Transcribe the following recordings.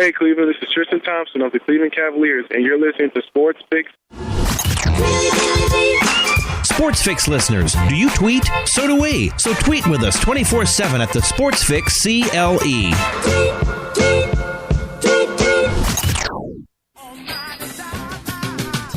Hey, Cleveland, this is Tristan Thompson of the Cleveland Cavaliers, and you're listening to Sports Fix. Sports Fix listeners, do you tweet? So do we. So tweet with us 24/7 at the Sports Fix CLE.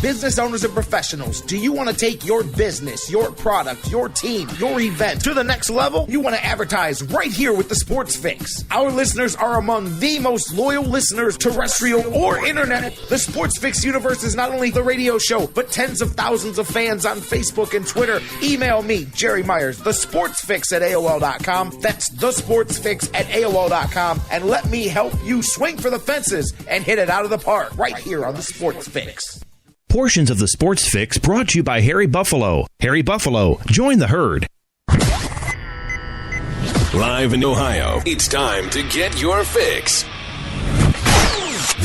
Business owners and professionals, do you want to take your business, your product, your team, your event to the next level? You want to advertise right here with the Sports Fix. Our listeners are among the most loyal listeners, terrestrial or internet. The Sports Fix universe is not only the radio show, but tens of thousands of fans on Facebook and Twitter. Email me, Jerry Myers, thesportsfix at AOL.com. That's thesportsfix at AOL.com. And let me help you swing for the fences and hit it out of the park right here on the Sports Fix. Portions of the Sports Fix brought to you by Harry Buffalo. Harry Buffalo, join the herd. Live in Ohio, it's time to get your fix.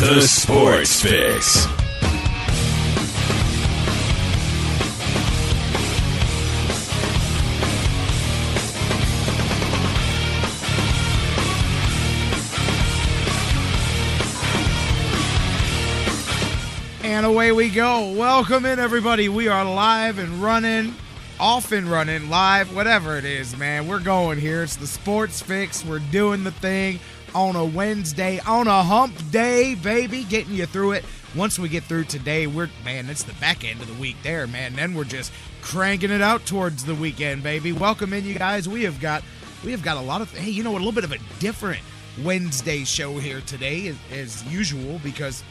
The Sports Fix. And away we go. Welcome in, everybody. We are live and running, off and running, live, whatever it is, man. We're going here. It's the Sports Fix. We're doing the thing on a Wednesday, on a hump day, baby, getting you through it. Once we get through today, it's the back end of the week there, man. Then we're just cranking it out towards the weekend, baby. Welcome in, you guys. We have got a lot of, a little bit of a different Wednesday show here today as usual, because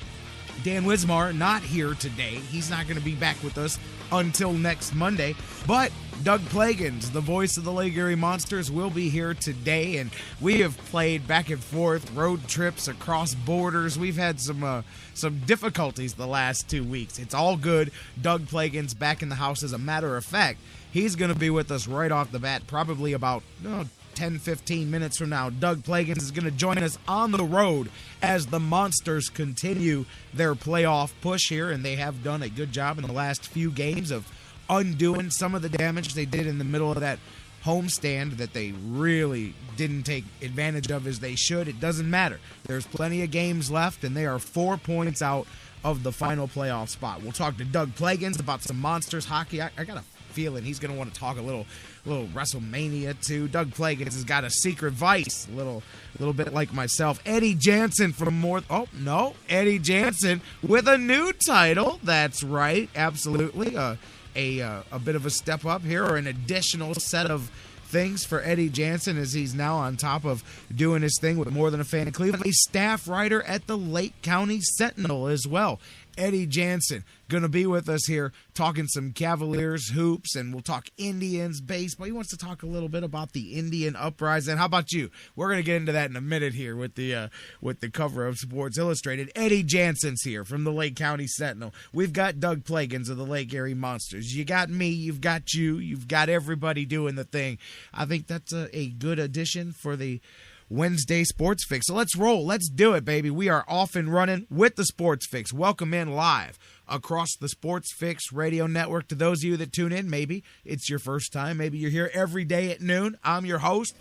Dan Weds Mar not here today. He's not going to be back with us until next Monday. But Doug Plagens, the voice of the Lake Erie Monsters, will be here today. And we have played back and forth road trips across borders. We've had some difficulties the last 2 weeks. It's all good. Doug Plagens back in the house. As a matter of fact, he's going to be with us right off the bat, probably about 10-15 minutes from now. Doug Plagens is going to join us on the road as the Monsters continue their playoff push here, and they have done a good job in the last few games of undoing some of the damage they did in the middle of that homestand that they really didn't take advantage of as they should. It doesn't matter. There's plenty of games left, and they are 4 points out of the final playoff spot. We'll talk to Doug Plagens about some Monsters hockey. I got a feeling he's going to want to talk a little Wrestlemania too. Doug Plagens has got a secret vice, a little bit like myself. Eddy Jansen Eddy Jansen with a new title. That's right, absolutely. A bit of a step up here, or an additional set of things for Eddy Jansen, as he's now on top of doing his thing with More Than a Fan in Cleveland. He's staff writer at the Lake Cty Sentinel as well. Eddy Jansen going to be with us here talking some Cavaliers hoops, and we'll talk Indians baseball. He wants to talk a little bit about the Indian Uprising. How about you? We're going to get into that in a minute here with the cover of Sports Illustrated. Eddy Jansen's here from the Lake Cty Sentinel. We've got Doug Plagens of the Lake Erie Monsters. You got me, you've got you, you've got everybody doing the thing. I think that's a good addition for the Wednesday Sports Fix. So let's roll. Let's do it, baby. We are off and running with the Sports Fix. Welcome in live across the Sports Fix radio network. To those of you that tune in, maybe it's your first time. Maybe you're here every day at noon. I'm your host,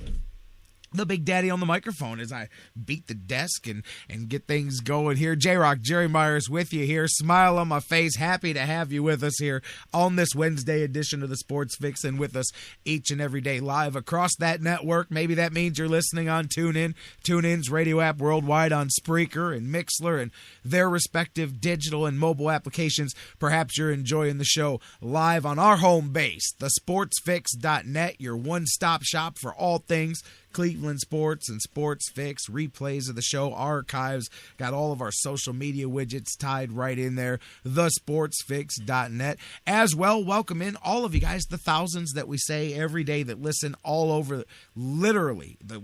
the Big Daddy on the microphone, as I beat the desk and get things going here. J-Rocc, Jerry Myers with you here. Smile on my face. Happy to have you with us here on this Wednesday edition of the Sports Fix, and with us each and every day live across that network. Maybe that means you're listening on TuneIn, TuneIn's radio app worldwide, on Spreaker and Mixlr and their respective digital and mobile applications. Perhaps you're enjoying the show live on our home base, thesportsfix.net, your one-stop shop for all things Cleveland sports and Sports Fix, replays of the show, archives, got all of our social media widgets tied right in there, thesportsfix.net. As well, welcome in all of you guys, the thousands that we say every day that listen all over, literally, the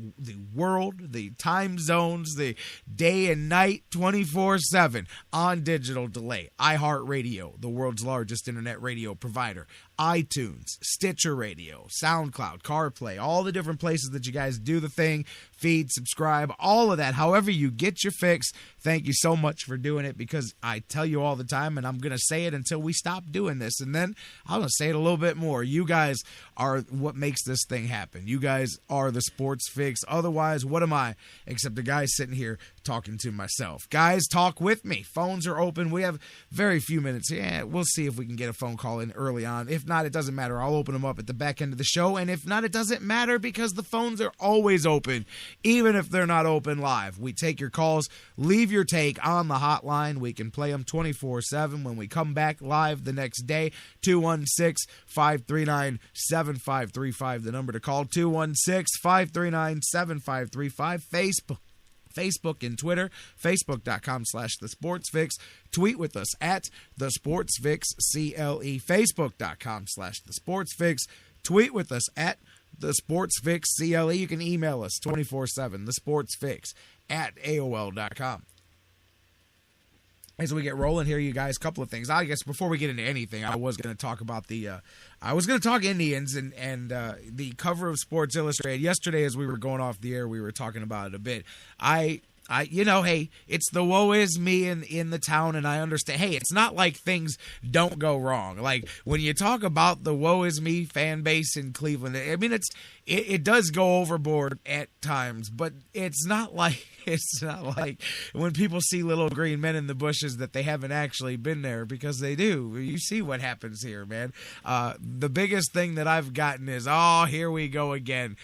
world, the time zones, the day and night, 24/7, on digital delay. iHeartRadio, the world's largest internet radio provider. iTunes, Stitcher Radio, SoundCloud, CarPlay, all the different places that you guys do the thing, feed, subscribe, all of that. However you get your fix, thank you so much for doing it, because I tell you all the time, and I'm going to say it until we stop doing this, and then I'm going to say it a little bit more. You guys are what makes this thing happen. You guys are the Sports Fix. Otherwise, what am I except a guy sitting here talking to myself. Guys, talk with me. Phones are open. We have very few minutes. Yeah, we'll see if we can get a phone call in early on. If not, it doesn't matter. I'll open them up at the back end of the show. And if not, it doesn't matter because the phones are always open, even if they're not open live. We take your calls. Leave your take on the hotline. We can play them 24/7 when we come back live the next day. 216-539-7535. The number to call, 216-539-7535. Facebook and Twitter, facebook.com/thesportsfix. Tweet with us at thesportsfixcle, facebook.com/thesportsfix. Tweet with us at thesportsfixcle. You can email us 24/7, thesportsfix@aol.com. As we get rolling here, you guys, a couple of things. I guess before we get into anything, I was going to talk about Indians and the cover of Sports Illustrated. Yesterday, as we were going off the air, we were talking about it a bit. Hey, it's the woe is me in the town, and I understand. Hey, it's not like things don't go wrong. Like, when you talk about the woe is me fan base in Cleveland, I mean, it does go overboard at times, but it's not like when people see little green men in the bushes that they haven't actually been there, because they do. You see what happens here, man. The biggest thing that I've gotten is, here we go again.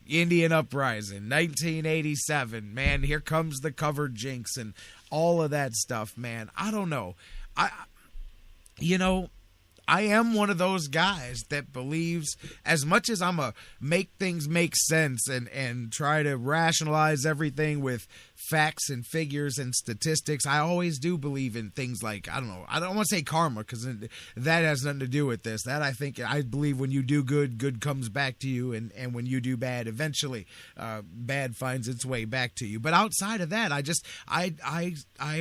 Indian Uprising, 1987. Man, here comes the cover jinx and all of that stuff, man. I don't know. I am one of those guys that believes, as much as I'm a make things make sense and try to rationalize everything with facts and figures and statistics, I always do believe in things like, I don't want to say karma, because that has nothing to do with this. That I believe when you do good, good comes back to you, and when you do bad, eventually bad finds its way back to you. But outside of that, I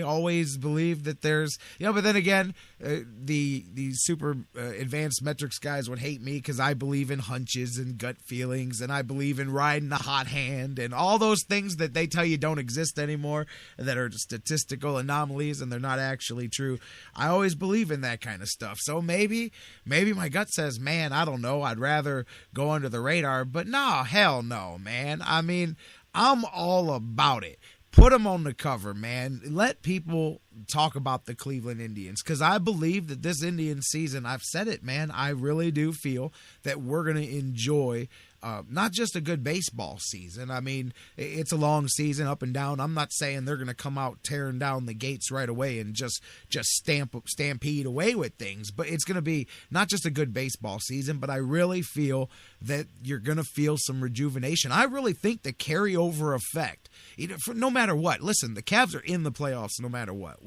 always believe that there's, but then again, the super advanced metrics guys would hate me because I believe in hunches and gut feelings, and I believe in riding the hot hand and all those things that they tell you don't exist anymore, that are statistical anomalies and they're not actually true. I always believe in that kind of stuff. So maybe my gut says, man, I don't know, I'd rather go under the radar, but no, hell no, man. I mean, I'm all about it. Put them on the cover, man. Let people talk about the Cleveland Indians, because I believe that this Indian season, I've said it, man, I really do feel that we're going to enjoy not just a good baseball season. I mean, it's a long season, up and down. I'm not saying they're going to come out tearing down the gates right away and just stampede away with things, but it's going to be not just a good baseball season, but I really feel that you're going to feel some rejuvenation. I really think the carryover effect, no matter what. Listen, the Cavs are in the playoffs no matter what.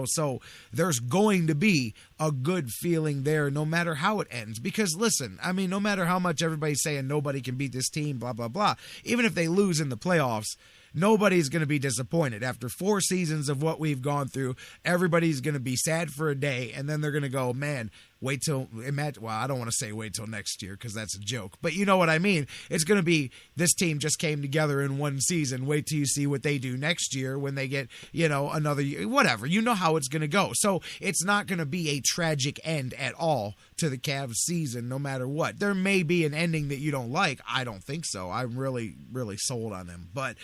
So there's going to be a good feeling there no matter how it ends. Because listen, I mean, no matter how much everybody's saying nobody can beat this team, blah, blah, blah, even if they lose in the playoffs, nobody's going to be disappointed. After 4 seasons of what we've gone through, everybody's going to be sad for a day, and then they're going to go, man, I don't want to say wait till next year, because that's a joke, but you know what I mean. It's going to be, this team just came together in one season. Wait till you see what they do next year when they get, another year, whatever. You know how it's going to go. So it's not going to be a tragic end at all to the Cavs season, no matter what. There may be an ending that you don't like. I don't think so. I'm really, really sold on them. But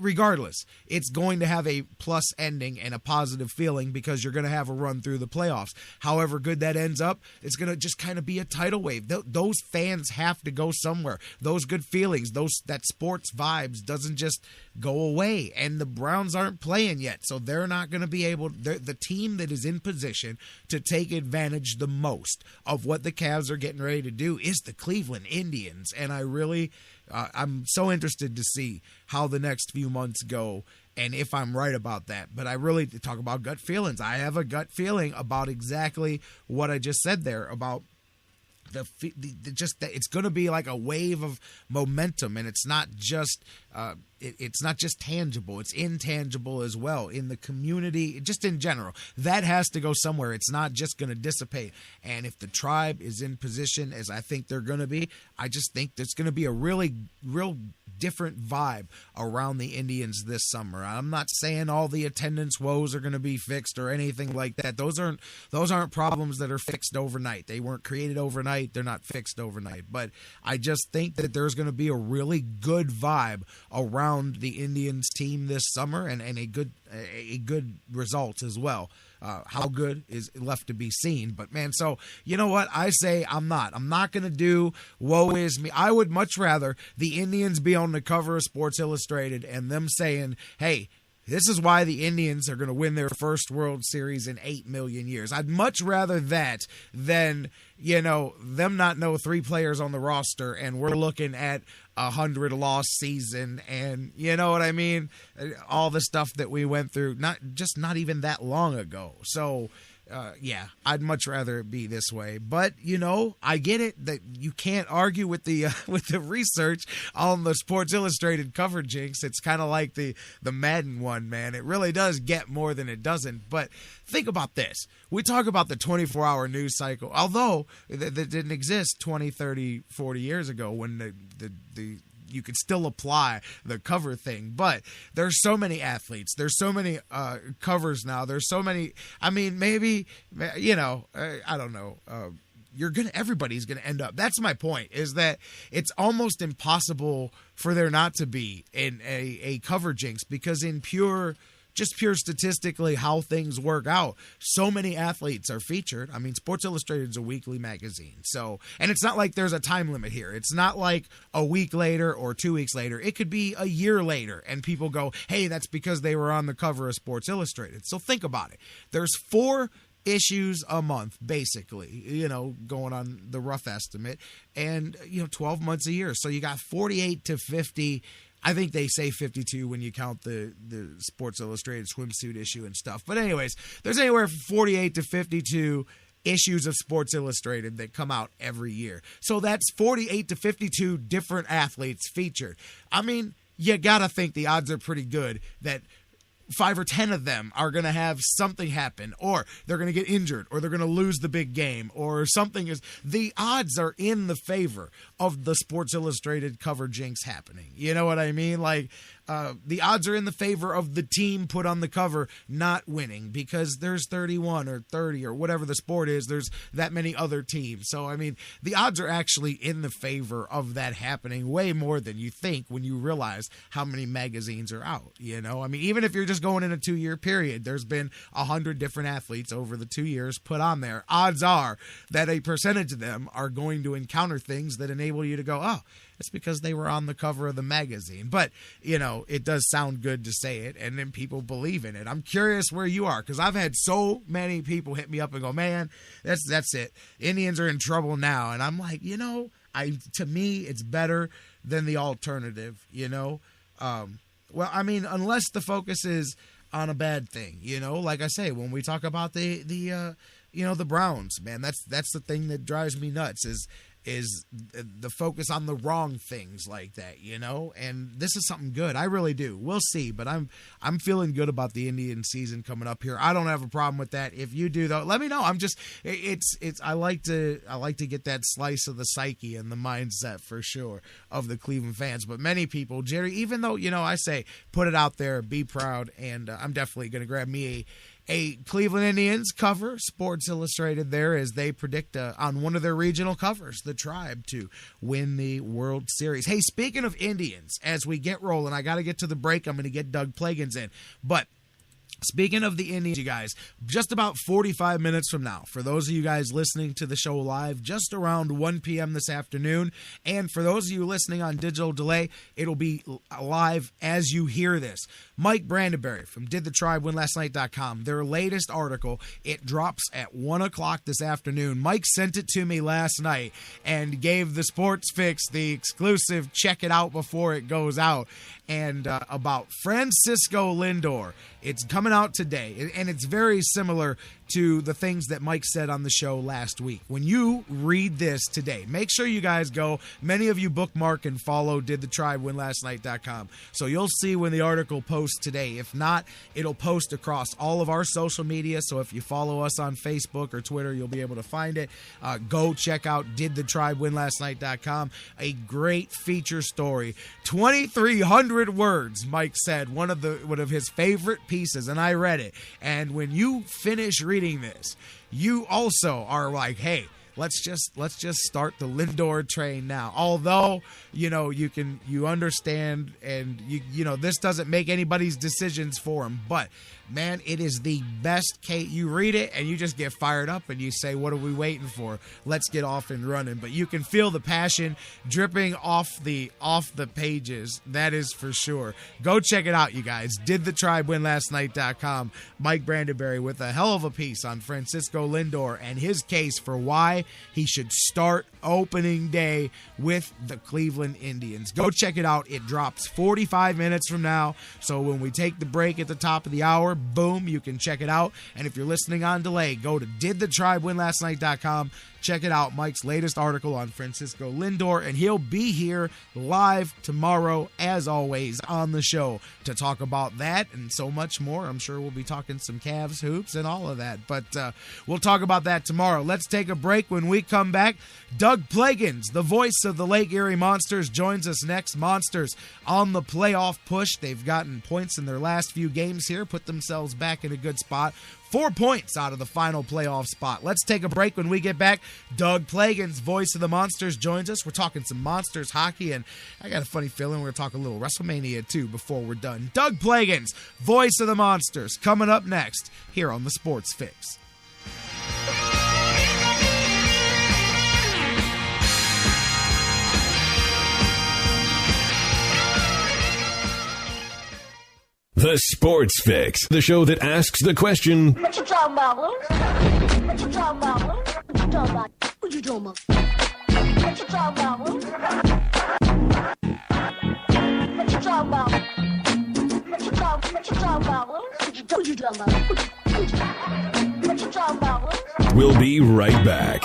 regardless, it's going to have a plus ending and a positive feeling, because you're going to have a run through the playoffs. However good that ends up, it's going to just kind of be a tidal wave. Those fans have to go somewhere. Those good feelings, that sports vibes doesn't just go away. And the Browns aren't playing yet, so they're not going to be able, the team that is in position to take advantage the most of what the Cavs are getting ready to do is the Cleveland Indians. And I really, I'm so interested to see how the next few months go, and if I'm right about that. But I really talk about gut feelings. I have a gut feeling about exactly what I just said there about it's going to be like a wave of momentum, and it's not just tangible, it's intangible as well in the community, just in general. That has to go somewhere. It's not just going to dissipate. And if the tribe is in position, as I think they're going to be, I just think there's going to be a real different vibe around the Indians this summer. I'm not saying all the attendance woes are going to be fixed or anything like that. Those aren't problems that are fixed overnight. They weren't created overnight. They're not fixed overnight. But I just think that there's going to be a really good vibe around the Indians team this summer, and a good result as well. How good is left to be seen. But, man, so you know what? I say I'm not going to do woe is me. I would much rather the Indians be on the cover of Sports Illustrated and them saying, hey, this is why the Indians are going to win their first World Series in 8 million years. I'd much rather that than, them not know 3 players on the roster and we're looking at 100-loss season and, you know what I mean? All the stuff that we went through, not even that long ago. So, yeah, I'd much rather it be this way. But, I get it that you can't argue with the research on the Sports Illustrated cover jinx. It's kind of like the Madden one, man. It really does get more than it doesn't. But think about this. We talk about the 24-hour news cycle, although that didn't exist 20, 30, 40 years ago when the you could still apply the cover thing. But there's so many athletes. There's so many covers now. There's so many. I mean, maybe, I don't know. Everybody's going to end up. That's my point, is that it's almost impossible for there not to be a cover jinx, because in pure statistically how things work out, so many athletes are featured. I mean, Sports Illustrated is a weekly magazine. So, and it's not like there's a time limit here. It's not like a week later or 2 weeks later. It could be a year later and people go, hey, that's because they were on the cover of Sports Illustrated. So think about it. There's 4 issues a month, basically, going on the rough estimate, and, 12 months a year. So you got 48 to 50. I think they say 52 when you count the Sports Illustrated swimsuit issue and stuff. But anyways, there's anywhere from 48 to 52 issues of Sports Illustrated that come out every year. So that's 48 to 52 different athletes featured. I mean, you got to think the odds are pretty good that 5 or 10 of them are going to have something happen, or they're going to get injured, or they're going to lose the big game, or something is. The odds are in the favor of the Sports Illustrated cover jinx happening. You know what I mean? Like, the odds are in the favor of the team put on the cover not winning, because there's 31 or 30 or whatever the sport is. There's that many other teams. So, I mean, the odds are actually in the favor of that happening way more than you think when you realize how many magazines are out. I mean, even if you're just going in a 2-year period, there's been 100 different athletes over the 2 years put on there. Odds are that a percentage of them are going to encounter things that enable you to go, oh, it's because they were on the cover of the magazine. But, it does sound good to say it, and then people believe in it. I'm curious where you are, because I've had so many people hit me up and go, man, that's it. Indians are in trouble now. And I'm like, to me, it's better than the alternative, Well, I mean, unless the focus is on a bad thing, like I say, when we talk about the Browns, man, that's the thing that drives me nuts is the focus on the wrong things like that, and this is something good. I really do. We'll see, but I'm feeling good about the Indian season coming up here. I don't have a problem with that. If you do, though, let me know. I like to get that slice of the psyche and the mindset for sure of the Cleveland fans. But many people, Jerry, even though, I say put it out there, be proud, and I'm definitely going to grab me a Cleveland Indians cover, Sports Illustrated there, as they predict on one of their regional covers, the Tribe to win the World Series. Hey, speaking of Indians, as we get rolling, I got to get to the break. I'm going to get Doug Plagens in. But speaking of the Indians, you guys, just about 45 minutes from now, for those of you guys listening to the show live, just around 1 p.m. this afternoon, and for those of you listening on digital delay, it'll be live as you hear this. Mike Brandenberry from DidTheTribeWinLastNight.com, their latest article, it drops at 1 o'clock this afternoon. Mike sent it to me last night and gave the Sports Fix the exclusive check it out before it goes out, and about Francisco Lindor. It's coming out today, and it's very similar to the things that Mike said on the show last week. When you read this today, make sure you guys go. Many of you bookmark and follow didthetribewinlastnight.com. So you'll see when the article posts today. If not, it'll post across all of our social media. So if you follow us on Facebook or Twitter, you'll be able to find it. Go check out didthetribewinlastnight.com. A great feature story. 2,300 words, Mike said, one of his favorite pieces, and I read it. And when you finish reading this, you also are like, hey, let's just start the Lindor train now. Although, you understand, and this doesn't make anybody's decisions for him, but man, it is the best case. You read it and you just get fired up and you say, what are we waiting for? Let's get off and running. But you can feel the passion dripping off the pages. That is for sure. Go check it out, you guys. DidTheTribeWinLastNight.com. Mike Brandenberry with a hell of a piece on Francisco Lindor and his case for why he should start opening day with the Cleveland Indians. Go check it out. It drops 45 minutes from now. So when we take the break at the top of the hour, boom, you can check it out. And if you're listening on delay, go to didthetribewinlastnight.com. Check it out, Mike's latest article on Francisco Lindor, and he'll be here live tomorrow, as always, on the show to talk about that and so much more. I'm sure we'll be talking some Cavs hoops and all of that, but we'll talk about that tomorrow. Let's take a break. When we come back, Doug Plagens, the voice of the Lake Erie Monsters, joins us next. Monsters on the playoff push. They've gotten points in their last few games here, put themselves back in a good spot. 4 points out of the final playoff spot. Let's take a break. When we get back, Doug Plagens, voice of the Monsters, joins us. We're talking some Monsters hockey, and I got a funny feeling we're going to talk a little Wrestlemania, too, before we're done. Doug Plagens, voice of the Monsters, coming up next here on the Sports Fix. The Sports Fix, the show that asks the question, what you talking about, Lou? What you talking about, Lou? What you talking about? What you talking about? What you talking about, Lou? What you talking about? What you talking about, Lou? What you talking about? What you talking about, Lou? We'll be right back.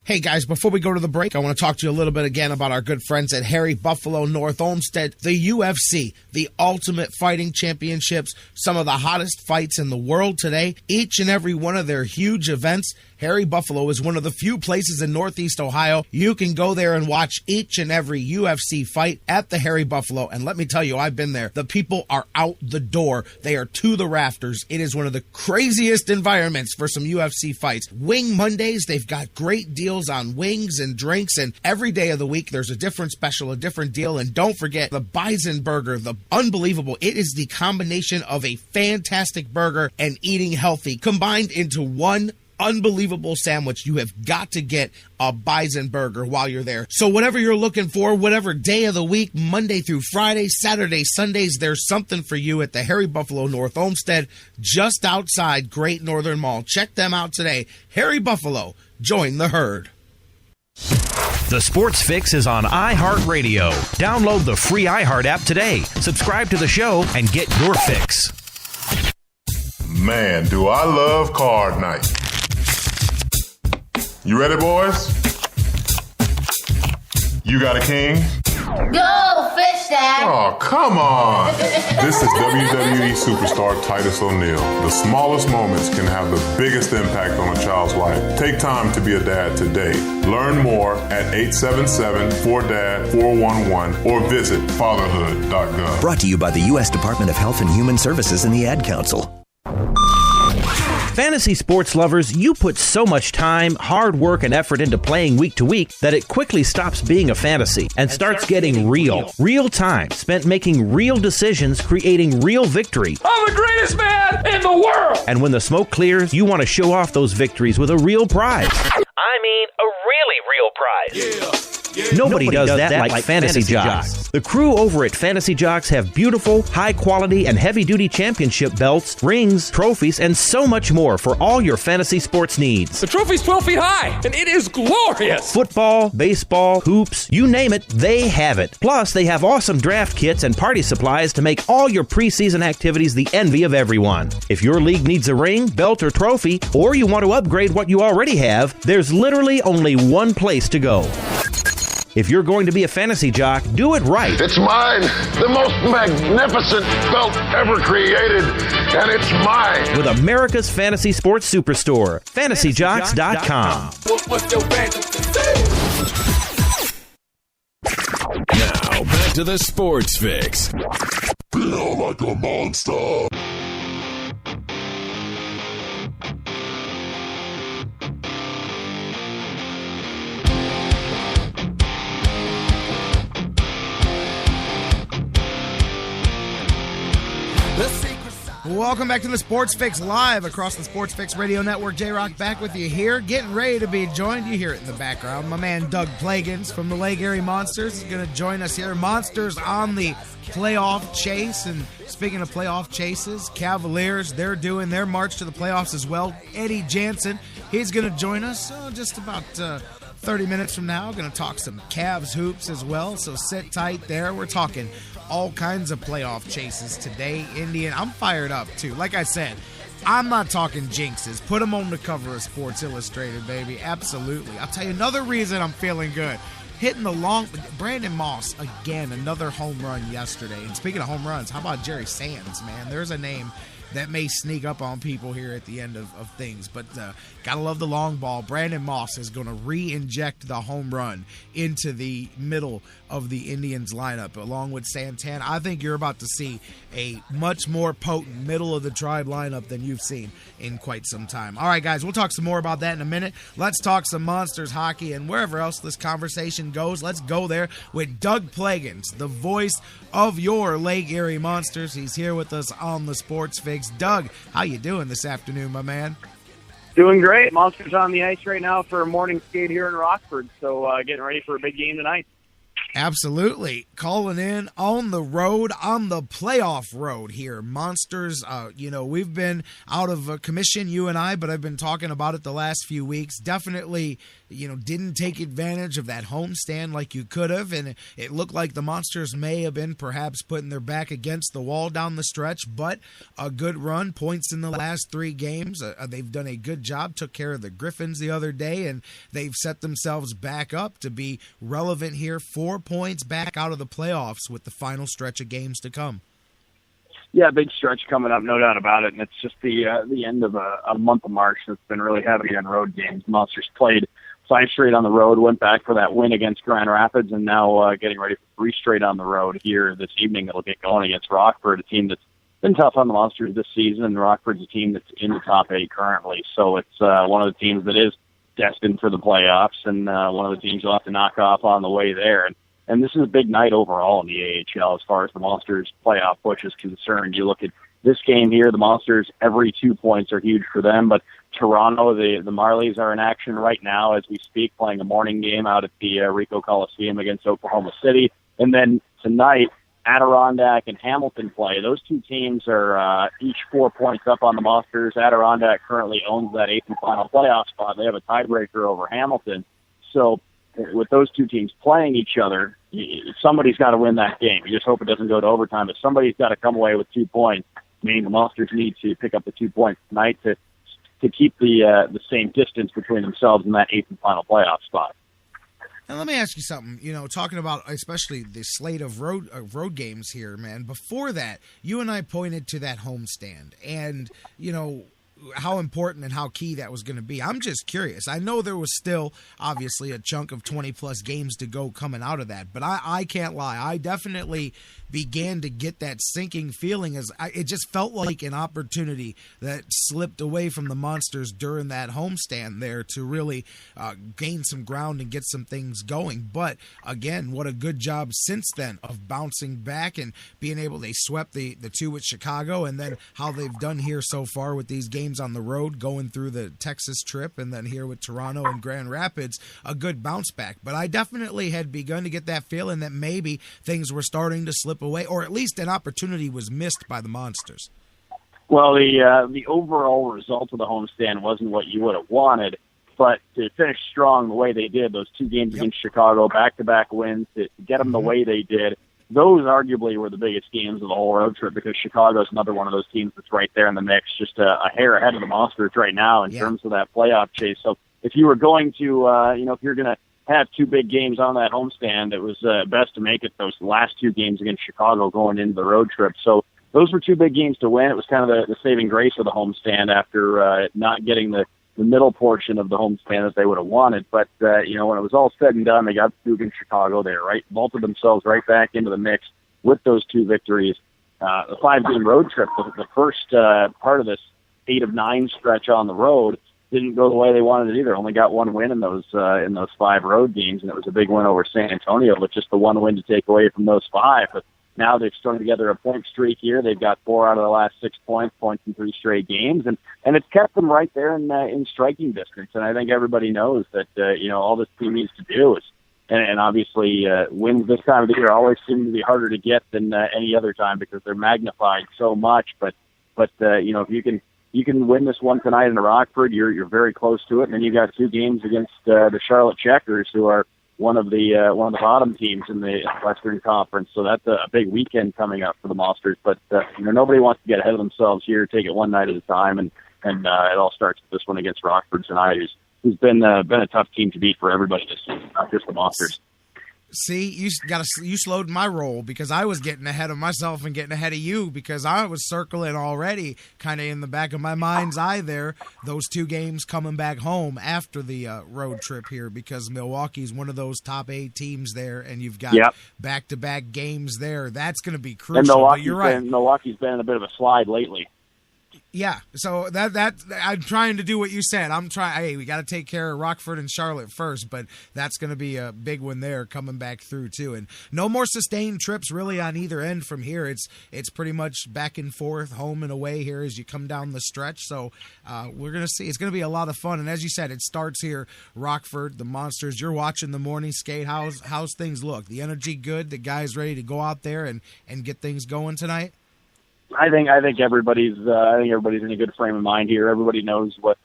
Hey guys, before we go to the break, I want to talk to you a little bit again about our good friends at Harry Buffalo North Olmsted, the UFC, the Ultimate Fighting Championships, some of the hottest fights in the world today. Each and every one of their huge events, Harry Buffalo is one of the few places in Northeast Ohio you can go there and watch each and every UFC fight at the Harry Buffalo. And let me tell you, I've been there. The people are out the door. They are to the rafters. It is one of the craziest environments for some UFC fights. Wing Mondays, they've got great deals on wings and drinks, and every day of the week there's a different special, a different deal. And don't forget the Bison Burger, the unbelievable. It is the combination of a fantastic burger and eating healthy combined into one unbelievable sandwich. You have got to get a Bison Burger while you're there. So whatever you're looking for, whatever day of the week, Monday through Friday, Saturday, Sundays, there's something for you at the Harry Buffalo North Olmsted, just outside Great Northern Mall. Check them out today. Harry Buffalo, join the herd. The Sports Fix is on iHeartRadio. Download the free iHeart app today. Subscribe to the show and get your fix. Man, do I love card night. You ready, boys? You got a king? Go, fish that! Oh, come on. This is WWE superstar Titus O'Neil. The smallest moments can have the biggest impact on a child's life. Take time to be a dad today. Learn more at 877-4DAD-411 or visit fatherhood.gov. Brought to you by the U.S. Department of Health and Human Services and the Ad Council. Fantasy sports lovers, you put so much time, hard work, and effort into playing week to week that it quickly stops being a fantasy and starts getting real. Real time spent making real decisions, creating real victory. I'm the greatest man in the world! And when the smoke clears, you want to show off those victories with a real prize. I mean, a really real prize. Nobody does that like Fantasy Jocks. The crew over at Fantasy Jocks have beautiful, high-quality, and heavy-duty championship belts, rings, trophies, and so much more for all your fantasy sports needs. The trophy's 12 feet high, and it is glorious. Football, baseball, hoops, you name it, they have it. Plus, they have awesome draft kits and party supplies to make all your preseason activities the envy of everyone. If your league needs a ring, belt, or trophy, or you want to upgrade what you already have, there's literally only one place to go. If you're going to be a fantasy jock, do it right. It's mine, the most magnificent belt ever created, and it's mine. With America's Fantasy Sports Superstore, FantasyJocks.com. What's your fantasy? Now, back to the Sports Fix. Feel like a monster. Welcome back to the Sports Fix live across the Sports Fix Radio Network. J-Rocc back with you here, getting ready to be joined. You hear it in the background. My man Doug Plagens from the Lake Erie Monsters is going to join us here. Monsters on the playoff chase. And speaking of playoff chases, Cavaliers, they're doing their march to the playoffs as well. Eddy Jansen, he's going to join us just about 30 minutes from now. Going to talk some Cavs hoops as well, so sit tight there. We're talking all kinds of playoff chases today. Indian, I'm fired up too. Like I said, I'm not talking jinxes. Put them on the cover of Sports Illustrated, baby. Absolutely. I'll tell you another reason I'm feeling good. Hitting the long, Brandon Moss, again, another home run yesterday. And speaking of home runs, how about Jerry Sands, man? There's a name that may sneak up on people here at the end of things. But gotta love the long ball. Brandon Moss is going to re-inject the home run into the middle of the Indians lineup along with Santana. I think you're about to see a much more potent middle of the tribe lineup than you've seen in quite some time. All right, guys, we'll talk some more about that in a minute. Let's talk some Monsters hockey and wherever else this conversation goes. Let's go there with Doug Plagens, the voice of your Lake Erie Monsters. He's here with us on the Sports Fix. Doug, how you doing this afternoon, my man? Doing great. Monsters on the ice right now for a morning skate here in Rockford, so getting ready for a big game tonight. Absolutely. Calling in on the road, on the playoff road here. Monsters, we've been out of commission, you and I, but I've been talking about it the last few weeks. Definitely, didn't take advantage of that homestand like you could have, and it looked like the Monsters may have been perhaps putting their back against the wall down the stretch, but a good run, points in the last 3 games. They've done a good job, took care of the Griffins the other day, and they've set themselves back up to be relevant here. 4 points back out of the playoffs with the final stretch of games to come. Yeah, big stretch coming up, no doubt about it, and it's just the end of a month of March that's been really heavy on road games. Monsters played 5 straight on the road, went back for that win against Grand Rapids, and now getting ready for 3 straight on the road here this evening. That'll get going against Rockford, a team that's been tough on the Monsters this season, and Rockford's a team that's in the top 8 currently. So it's one of the teams that is destined for the playoffs, and one of the teams you'll have to knock off on the way there. And this is a big night overall in the AHL as far as the Monsters' playoff push is concerned. You look at this game here, the Monsters, every 2 points are huge for them, but Toronto, the Marlies are in action right now as we speak, playing a morning game out at the Ricoh Coliseum against Oklahoma City. And then tonight, Adirondack and Hamilton play. Those 2 teams are each 4 points up on the Monsters. Adirondack currently owns that 8th and final playoff spot. They have a tiebreaker over Hamilton. So with those 2 teams playing each other, somebody's got to win that game. You just hope it doesn't go to overtime, but somebody's got to come away with 2 points, meaning the Monsters need to pick up the 2 points tonight to keep the same distance between themselves and that 8th and final playoff spot. And let me ask you something, talking about especially the slate of road games here, man. Before that, you and I pointed to that homestand and, how important and how key that was going to be. I'm just curious. I know there was still, obviously, a chunk of 20-plus games to go coming out of that, but I can't lie. I definitely began to get that sinking feeling as it just felt like an opportunity that slipped away from the Monsters during that homestand there to really gain some ground and get some things going. But again, what a good job since then of bouncing back and being able, they swept the 2 with Chicago, and then how they've done here so far with these games games on the road going through the Texas trip, and then here with Toronto and Grand Rapids, a good bounce back. But I definitely had begun to get that feeling that maybe things were starting to slip away, or at least an opportunity was missed by the Monsters. Well, the overall result of the homestand wasn't what you would have wanted, but to finish strong the way they did, those 2 games against Chicago, back-to-back wins, to get them the way they did, those arguably were the biggest games of the whole road trip, because Chicago's another one of those teams that's right there in the mix, just a hair ahead of the Monsters right now in terms of that playoff chase. So if you were going to, if you're going to have 2 big games on that homestand, it was best to make it those last 2 games against Chicago going into the road trip. So those were 2 big games to win. It was kind of the saving grace of the homestand after not getting the middle portion of the homestand that they would have wanted. But, when it was all said and done, they got 2 against Chicago. They vaulted themselves right back into the mix with those 2 victories. The 5-game road trip, the first part of this 8 of 9 stretch on the road, didn't go the way they wanted it either. Only got 1 win in those 5 road games, and it was a big win over San Antonio, but just the 1 win to take away from those 5. But now they've strung together a point streak here. They've got 4 out of the last 6 points in 3 straight games, and it's kept them right there in striking distance. And I think everybody knows that all this team needs to do is, and obviously wins this time of the year always seem to be harder to get than any other time because they're magnified so much. But if you can win this one tonight in Rockford, you're very close to it. And then you got 2 games against the Charlotte Checkers, who are one of the bottom teams in the Western Conference. So that's a big weekend coming up for the Monsters. But nobody wants to get ahead of themselves here. Take it one night at a time, and it all starts with this one against Rockford tonight, who's been a tough team to beat for everybody this season, not just the Monsters. See, you slowed my roll because I was getting ahead of myself and getting ahead of you because I was circling already kind of in the back of my mind's eye there, those 2 games coming back home after the road trip here, because Milwaukee's one of those top 8 teams there, and you've got back-to-back games there. That's going to be crucial. And Milwaukee's been in a bit of a slide lately. Yeah, so that I'm trying to do what you said. Hey, we got to take care of Rockford and Charlotte first, but that's going to be a big one there coming back through too. And no more sustained trips really on either end from here. It's pretty much back and forth, home and away here as you come down the stretch. So we're going to see. It's going to be a lot of fun. And as you said, it starts here, Rockford, the Monsters. You're watching the morning skate. How's things look? The energy good? The guys ready to go out there and get things going tonight? I think everybody's in a good frame of mind here. Everybody knows what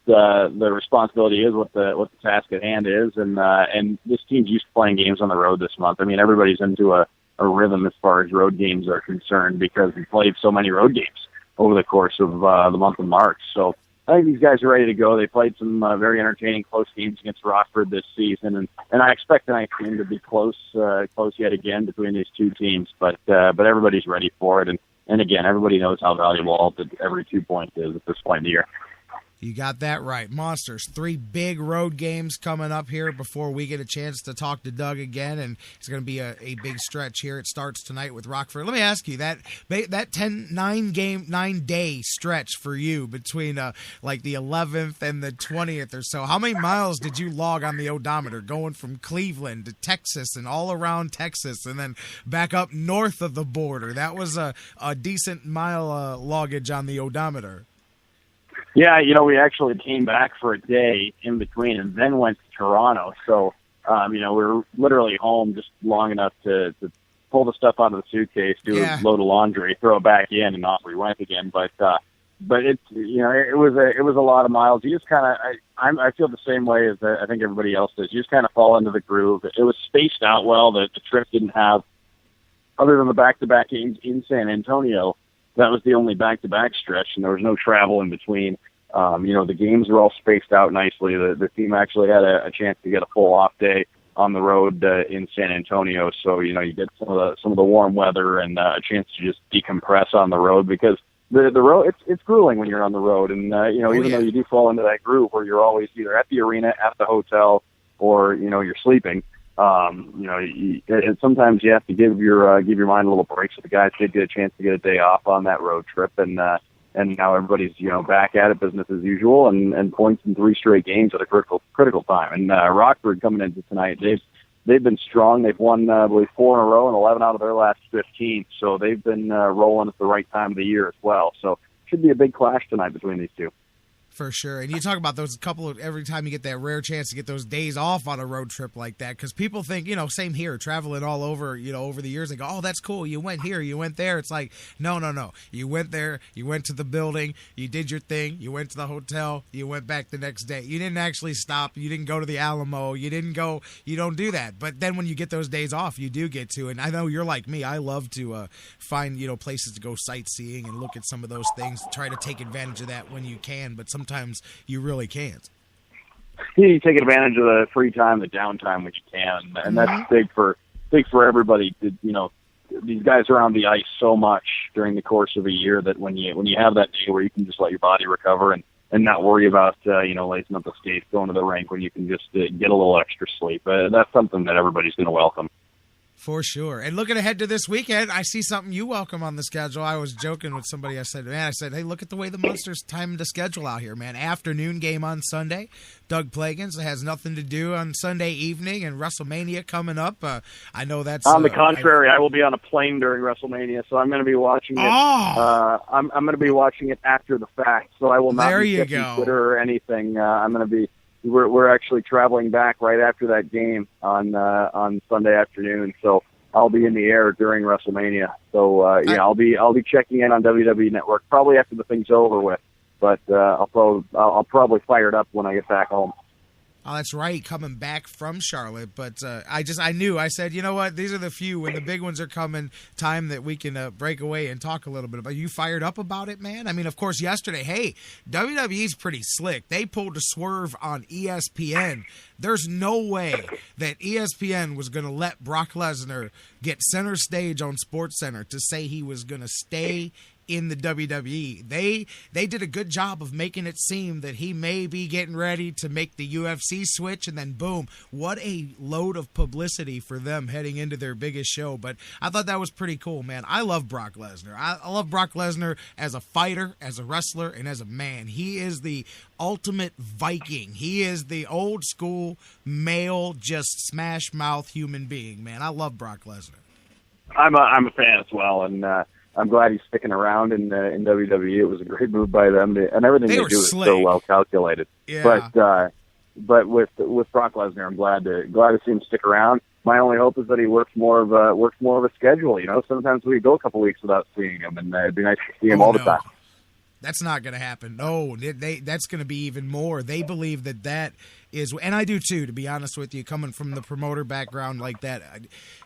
the responsibility is, what the task at hand is, and this team's used to playing games on the road this month. I mean, everybody's into a rhythm as far as road games are concerned because we played so many road games over the course of the month of March. So I think these guys are ready to go. They played some very entertaining close games against Rockford this season, and I expect tonight's game to be close yet again between these 2 teams. But everybody's ready for it, and again, everybody knows how valuable every 2 points is at this point in the year. You got that right. Monsters, 3 big road games coming up here before we get a chance to talk to Doug again, and it's going to be a big stretch here. It starts tonight with Rockford. Let me ask you, that 9-day stretch for you between like the 11th and the 20th or so, how many miles did you log on the odometer going from Cleveland to Texas and all around Texas and then back up north of the border? That was a decent mile loggage on the odometer. Yeah, we actually came back for a day in between and then went to Toronto. So, we were literally home just long enough to pull the stuff out of the suitcase, do a load of laundry, throw it back in, and off we went again. But it's, it was a lot of miles. You just kind of, I feel the same way as I think everybody else does. You just kind of fall into the groove. It was spaced out well. The trip didn't have, other than the back-to-back games in San Antonio, that was the only back-to-back stretch, and there was no travel in between. The games were all spaced out nicely. The team actually had a chance to get a full off day on the road in San Antonio. So, you get some of the warm weather and a chance to just decompress on the road because the road, it's grueling when you're on the road. And, even though you do fall into that groove where you're always either at the arena, at the hotel, or, you're sleeping, and sometimes you have to give your mind a little break. So the guys did get a chance to get a day off on that road trip, and now everybody's back at it, business as usual, and points in 3 straight games at a critical time. And Rockford coming into tonight, they've been strong. They've won I believe 4 in a row and 11 out of their last 15. So they've been rolling at the right time of the year as well. So should be a big clash tonight between these two. For sure. And you talk about those every time you get that rare chance to get those days off on a road trip like that, because people think, same here, traveling all over, over the years, they go, oh, that's cool. You went here, you went there. It's like, no. You went there, you went to the building, you did your thing, you went to the hotel, you went back the next day. You didn't actually stop. You didn't go to the Alamo. You don't do that. But then when you get those days off, you do get to. And I know you're like me. I love to find, places to go sightseeing and look at some of those things, try to take advantage of that when you can. But sometimes you really can't. You take advantage of the free time, the downtime when you can, and that's big for everybody. These guys are on the ice so much during the course of a year that when you have that day where you can just let your body recover and not worry about lacing up the skates, going to the rink, when you can just get a little extra sleep. That's something that everybody's going to welcome. For sure. And looking ahead to this weekend, I see something you welcome on the schedule. I was joking with somebody. I said, hey, look at the way the Monsters timed the schedule out here, man. Afternoon game on Sunday. Doug Plagens has nothing to do on Sunday evening, and Wrestlemania coming up. I know that's... On the contrary, I will be on a plane during Wrestlemania, so I'm going to be watching it. I'm going to be watching it after the fact, so I will not be checking Twitter or anything. I'm going to be... We're actually traveling back right after that game on Sunday afternoon, so I'll be in the air during WrestleMania. So I'll be checking in on WWE Network probably after the thing's over with, but I'll probably fire it up when I get back home. Oh, that's right, coming back from Charlotte. But I knew. I said, you know what? These are the few. When the big ones are coming, time that we can break away and talk a little bit about. You fired up about it, man? I mean, of course, yesterday, hey, WWE's pretty slick. They pulled a swerve on ESPN. There's no way that ESPN was going to let Brock Lesnar get center stage on SportsCenter to say he was going to stay in the WWE. They did a good job of making it seem that he may be getting ready to make the UFC switch, and then boom, what a load of publicity for them heading into their biggest show. But I thought that was pretty cool, man. I love Brock Lesnar. I love Brock Lesnar as a fighter, as a wrestler, and as a man. He is the ultimate Viking. He is the old school male, just smash mouth human being, man. I love Brock Lesnar. I'm a fan as well, and I'm glad he's sticking around in WWE. It was a great move by them, and everything they do is so well calculated. Yeah. But with Brock Lesnar, I'm glad to see him stick around. My only hope is that he works more of a schedule. Sometimes we go a couple weeks without seeing him, and it'd be nice to see him all the time. That's not going to happen. No, that's going to be even more. They believe that is, and I do too, to be honest with you, coming from the promoter background like that,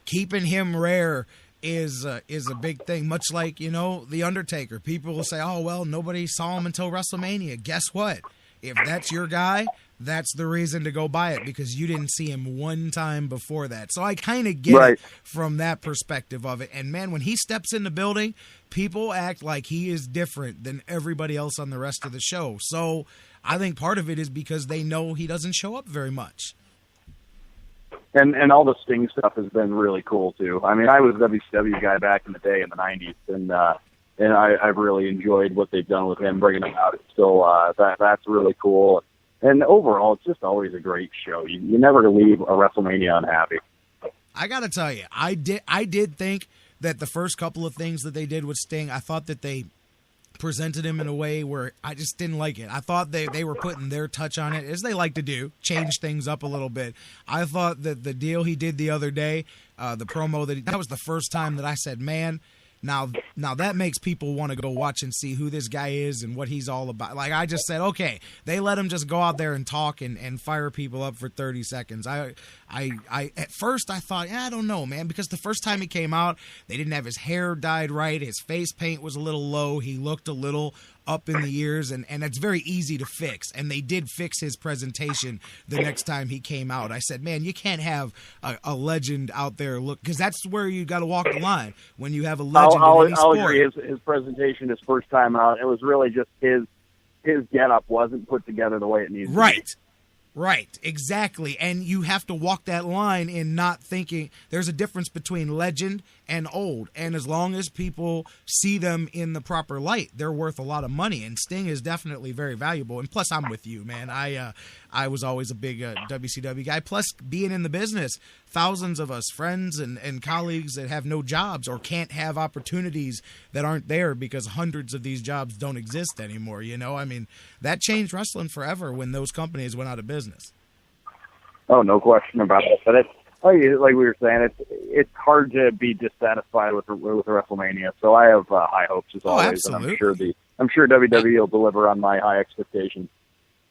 keeping him rare is a big thing, much like, The Undertaker. People will say, oh, well, nobody saw him until WrestleMania. Guess what? If that's your guy, that's the reason to go buy it, because you didn't see him one time before that. So I kind of get it from that perspective of it. And, man, when he steps in the building, people act like he is different than everybody else on the rest of the show. So I think part of it is because they know he doesn't show up very much. And all the Sting stuff has been really cool too. I mean, I was a WCW guy back in the day in the '90s, and I've really enjoyed what they've done with him, bringing him out. So that's really cool. And overall, it's just always a great show. You never leave a WrestleMania unhappy. I got to tell you, I did think that the first couple of things that they did with Sting, I thought that they presented him in a way where I just didn't like it. I thought they were putting their touch on it, as they like to do, change things up a little bit. I thought that the deal he did the other day, the promo, that was the first time that I said, man, now that makes people want to go watch and see who this guy is and what he's all about. Like, I just said, okay, they let him just go out there and talk and fire people up for 30 seconds. I at first I thought, I don't know, man, because the first time he came out, they didn't have his hair dyed right. His face paint was a little low. He looked a little up in the ears, and it's very easy to fix. And they did fix his presentation the next time he came out. I said, man, you can't have a legend out there look, because that's where you got to walk the line when you have a legend in any sport. I'll agree. His presentation, his first time out, it was really just his getup wasn't put together the way it needs to be. Right, exactly. And you have to walk that line in not thinking. There's a difference between legend and old. And as long as people see them in the proper light, they're worth a lot of money. And Sting is definitely very valuable. And plus, I'm with you, man. I I was always a big WCW guy. Plus, being in the business, thousands of us, friends and colleagues that have no jobs or can't have opportunities that aren't there because hundreds of these jobs don't exist anymore. I mean, that changed wrestling forever when those companies went out of business. Oh, no question about it. But it's like we were saying, it's hard to be dissatisfied with WrestleMania. So I have high hopes as always, absolutely. and I'm sure WWE will deliver on my high expectations.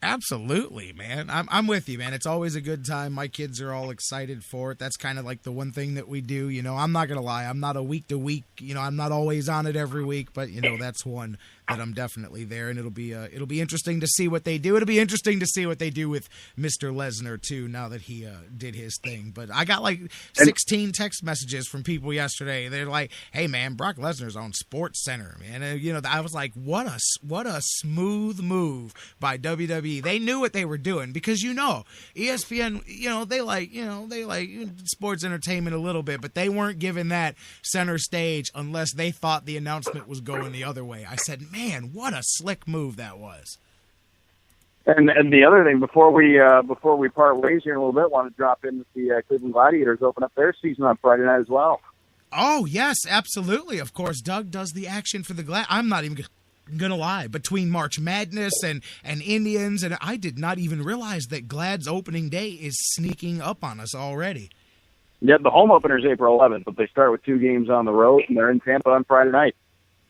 Absolutely, man. I'm with you, man. It's always a good time. My kids are all excited for it. That's kind of like the one thing that we do. I'm not going to lie. I'm not a week to week. I'm not always on it every week, but that's one that I'm definitely there, and it'll be interesting to see what they do. It'll be interesting to see what they do with Mr. Lesnar too. Now that he did his thing, but I got like 16 text messages from people yesterday. They're like, "Hey, man, Brock Lesnar's on Sports Center, man." And, I was like, "What a smooth move by WWE." They knew what they were doing because ESPN, they like sports entertainment a little bit, but they weren't giving that center stage unless they thought the announcement was going the other way. I said, man, what a slick move that was. And the other thing, before we part ways here in a little bit, want to drop in that the Cleveland Gladiators open up their season on Friday night as well. Oh, yes, absolutely. Of course, Doug does the action for the Glad. I'm not even gonna lie, between March Madness and Indians, and I did not even realize that Glad's opening day is sneaking up on us already. Yeah, the home opener is April 11th, but they start with 2 games on the road, and they're in Tampa on Friday night.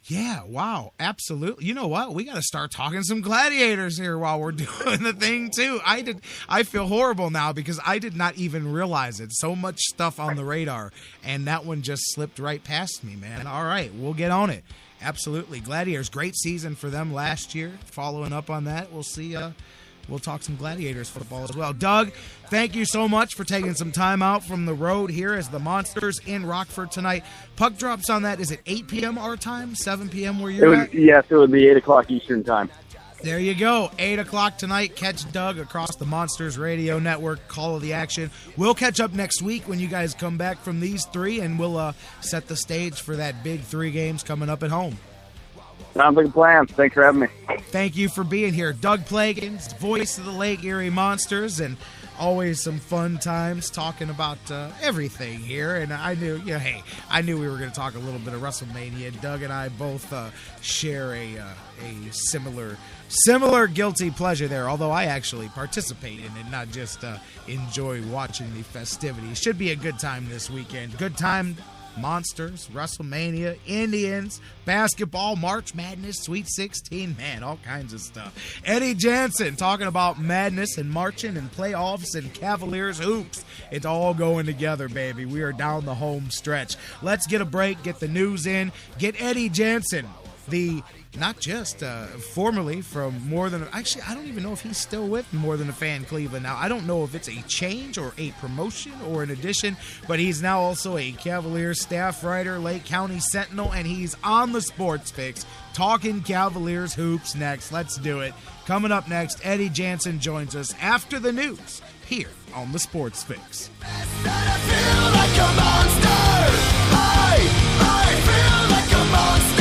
Yeah, wow, absolutely. You know what? We got to start talking some Gladiators here while we're doing the thing, too. I feel horrible now because I did not even realize it. So much stuff on the radar, and that one just slipped right past me, man. All right, we'll get on it. Absolutely. Gladiators, great season for them last year. Following up on that, we'll see. We'll talk some Gladiators football as well. Doug, thank you so much for taking some time out from the road here as the Monsters in Rockford tonight. Puck drops on that. Is it 8 p.m. our time, 7 p.m. where you're at? Yes, it would be 8 o'clock Eastern time. There you go. 8 o'clock tonight. Catch Doug across the Monsters Radio Network. Call of the action. We'll catch up next week when you guys come back from these 3, and we'll set the stage for that big 3 games coming up at home. Sounds like a plan. Thanks for having me. Thank you for being here. Doug Plagens, voice of the Lake Erie Monsters, and always some fun times talking about everything here. And I knew, I knew we were going to talk a little bit of WrestleMania. Doug and I both share a similar guilty pleasure there, although I actually participate in it, not just enjoy watching the festivities. Should be a good time this weekend. Good time. Monsters, WrestleMania, Indians, basketball, March Madness, Sweet 16, man, all kinds of stuff. Eddy Jansen talking about madness and marching and playoffs and Cavaliers hoops. It's all going together, baby. We are down the home stretch. Let's get a break, get the news in, get Eddy Jansen, not just formerly from More Than... Actually, I don't even know if he's still with More Than a Fan Cleveland now. I don't know if it's a change or a promotion or an addition, but he's now also a Cavaliers staff writer, Lake Cty Sentinel, and he's on the Sports Fix talking Cavaliers hoops next. Let's do it. Coming up next, Eddy Jansen joins us after the news here on the Sports Fix. I feel like a monster. I feel like a monster.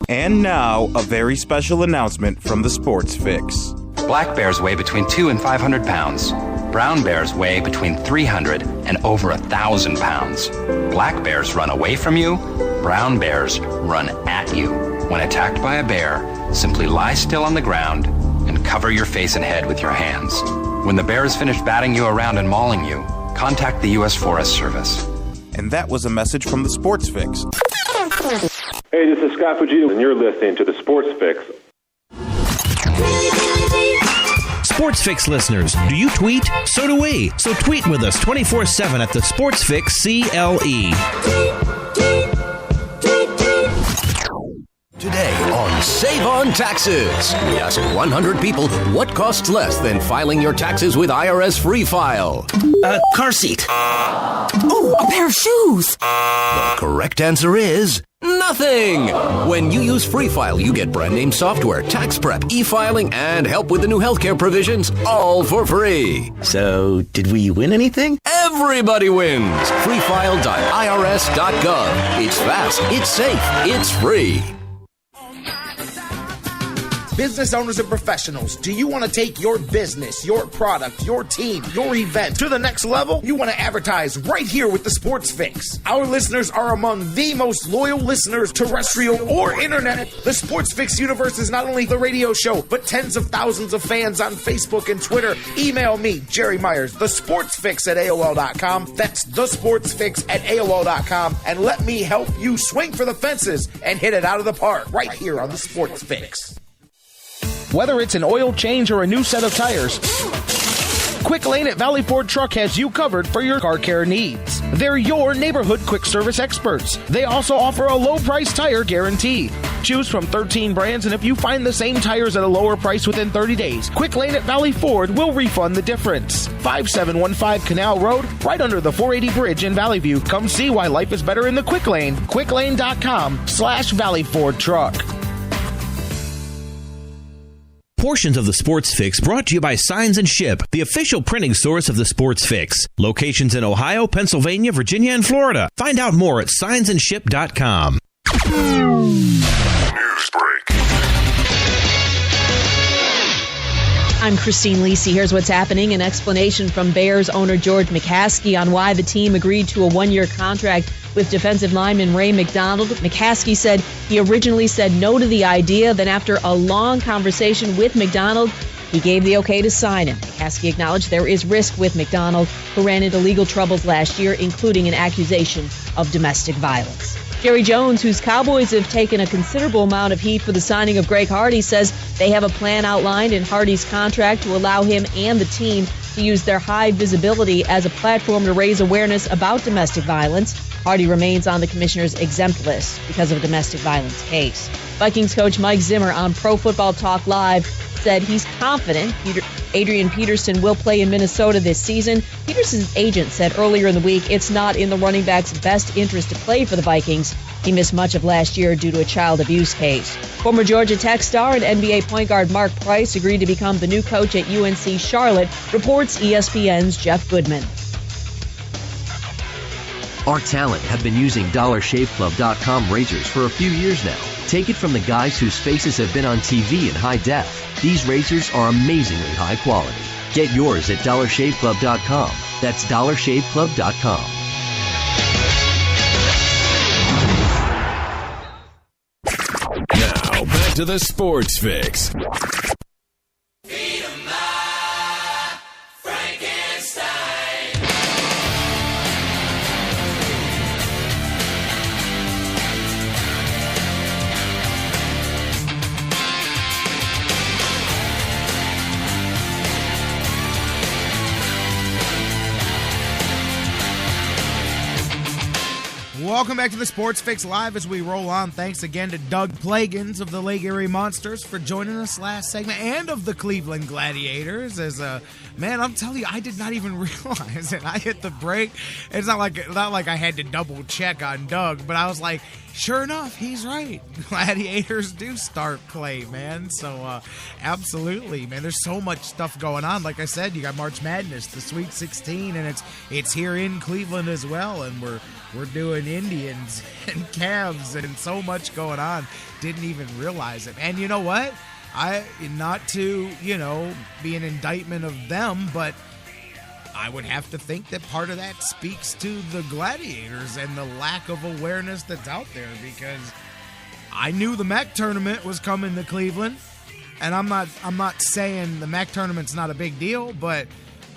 And now, a very special announcement from the Sports Fix. Black bears weigh between 200 and 500 pounds. Brown bears weigh between 300 and over 1,000 pounds. Black bears run away from you. Brown bears run at you. When attacked by a bear, simply lie still on the ground and cover your face and head with your hands. When the bear has finished batting you around and mauling you, contact the U.S. Forest Service. And that was a message from the Sports Fix. Hey, this is Scott Fujita, and you're listening to the Sports Fix. Sports Fix listeners, do you tweet? So do we. So tweet with us 24/7 at the Sports Fix CLE. Today on Save on Taxes, we ask 100 people what costs less than filing your taxes with IRS Free File. Car seat. Oh, a pair of shoes. The correct answer is nothing. When you use Free File, you get brand name software, tax prep, e-filing, and help with the new healthcare provisions, all for free. So, did we win anything? Everybody wins. freefile.irs.gov. It's fast, it's safe, it's free. Business owners and professionals, do you want to take your business, your product, your team, your event to the next level? You want to advertise right here with the Sports Fix. Our listeners are among the most loyal listeners, terrestrial or internet. The Sports Fix universe is not only the radio show, but tens of thousands of fans on Facebook and Twitter. Email me, Jerry Myers, thesportsfix@AOL.com. That's thesportsfix@AOL.com. And let me help you swing for the fences and hit it out of the park right here on the Sports Fix. Whether it's an oil change or a new set of tires, Quick Lane at Valley Ford Truck has you covered for your car care needs. They're your neighborhood quick service experts. They also offer a low price tire guarantee. Choose from 13 brands, and if you find the same tires at a lower price within 30 days, Quick Lane at Valley Ford will refund the difference. 5715 Canal Road, right under the 480 bridge in Valley View. Come see why life is better in the Quick Lane. QuickLane.com/Valley Ford Truck. Portions of the Sports Fix brought to you by Signs and Ship, the official printing source of the Sports Fix. Locations in Ohio, Pennsylvania, Virginia, and Florida. Find out more at signsandship.com. News break. I'm Christine Lisi. Here's what's happening. An explanation from Bears owner George McCaskey on why the team agreed to a one-year contract with defensive lineman Ray McDonald. McCaskey said he originally said no to the idea. Then after a long conversation with McDonald, he gave the okay to sign him. McCaskey acknowledged there is risk with McDonald, who ran into legal troubles last year, including an accusation of domestic violence. Jerry Jones, whose Cowboys have taken a considerable amount of heat for the signing of Greg Hardy, says they have a plan outlined in Hardy's contract to allow him and the team to use their high visibility as a platform to raise awareness about domestic violence. Hardy remains on the commissioner's exempt list because of a domestic violence case. Vikings coach Mike Zimmer on Pro Football Talk Live said he's confident Adrian Peterson will play in Minnesota this season. Peterson's agent said earlier in the week it's not in the running back's best interest to play for the Vikings. He missed much of last year due to a child abuse case. Former Georgia Tech star and NBA point guard Mark Price agreed to become the new coach at UNC Charlotte, reports ESPN's Jeff Goodman. Our talent have been using DollarShaveClub.com razors for a few years now. Take it from the guys whose faces have been on TV in high def. These razors are amazingly high quality. Get yours at DollarShaveClub.com. That's DollarShaveClub.com. Now, back to the Sports Fix. Welcome back to the Sports Fix Live as we roll on. Thanks again to Doug Plagens of the Lake Erie Monsters for joining us last segment, and of the Cleveland Gladiators. As man, I'm telling you, I did not even realize it. I hit the break. It's not like I had to double check on Doug, but I was like, sure enough, he's right. Gladiators do start play, man. So absolutely, man. There's so much stuff going on. Like I said, you got March Madness, the Sweet 16, and it's here in Cleveland as well. And we're doing Indians and Cavs and so much going on. Didn't even realize it. And you know what? Not to, be an indictment of them, but I would have to think that part of that speaks to the Gladiators and the lack of awareness that's out there, because I knew the MAC tournament was coming to Cleveland, and I'm not saying the MAC tournament's not a big deal, but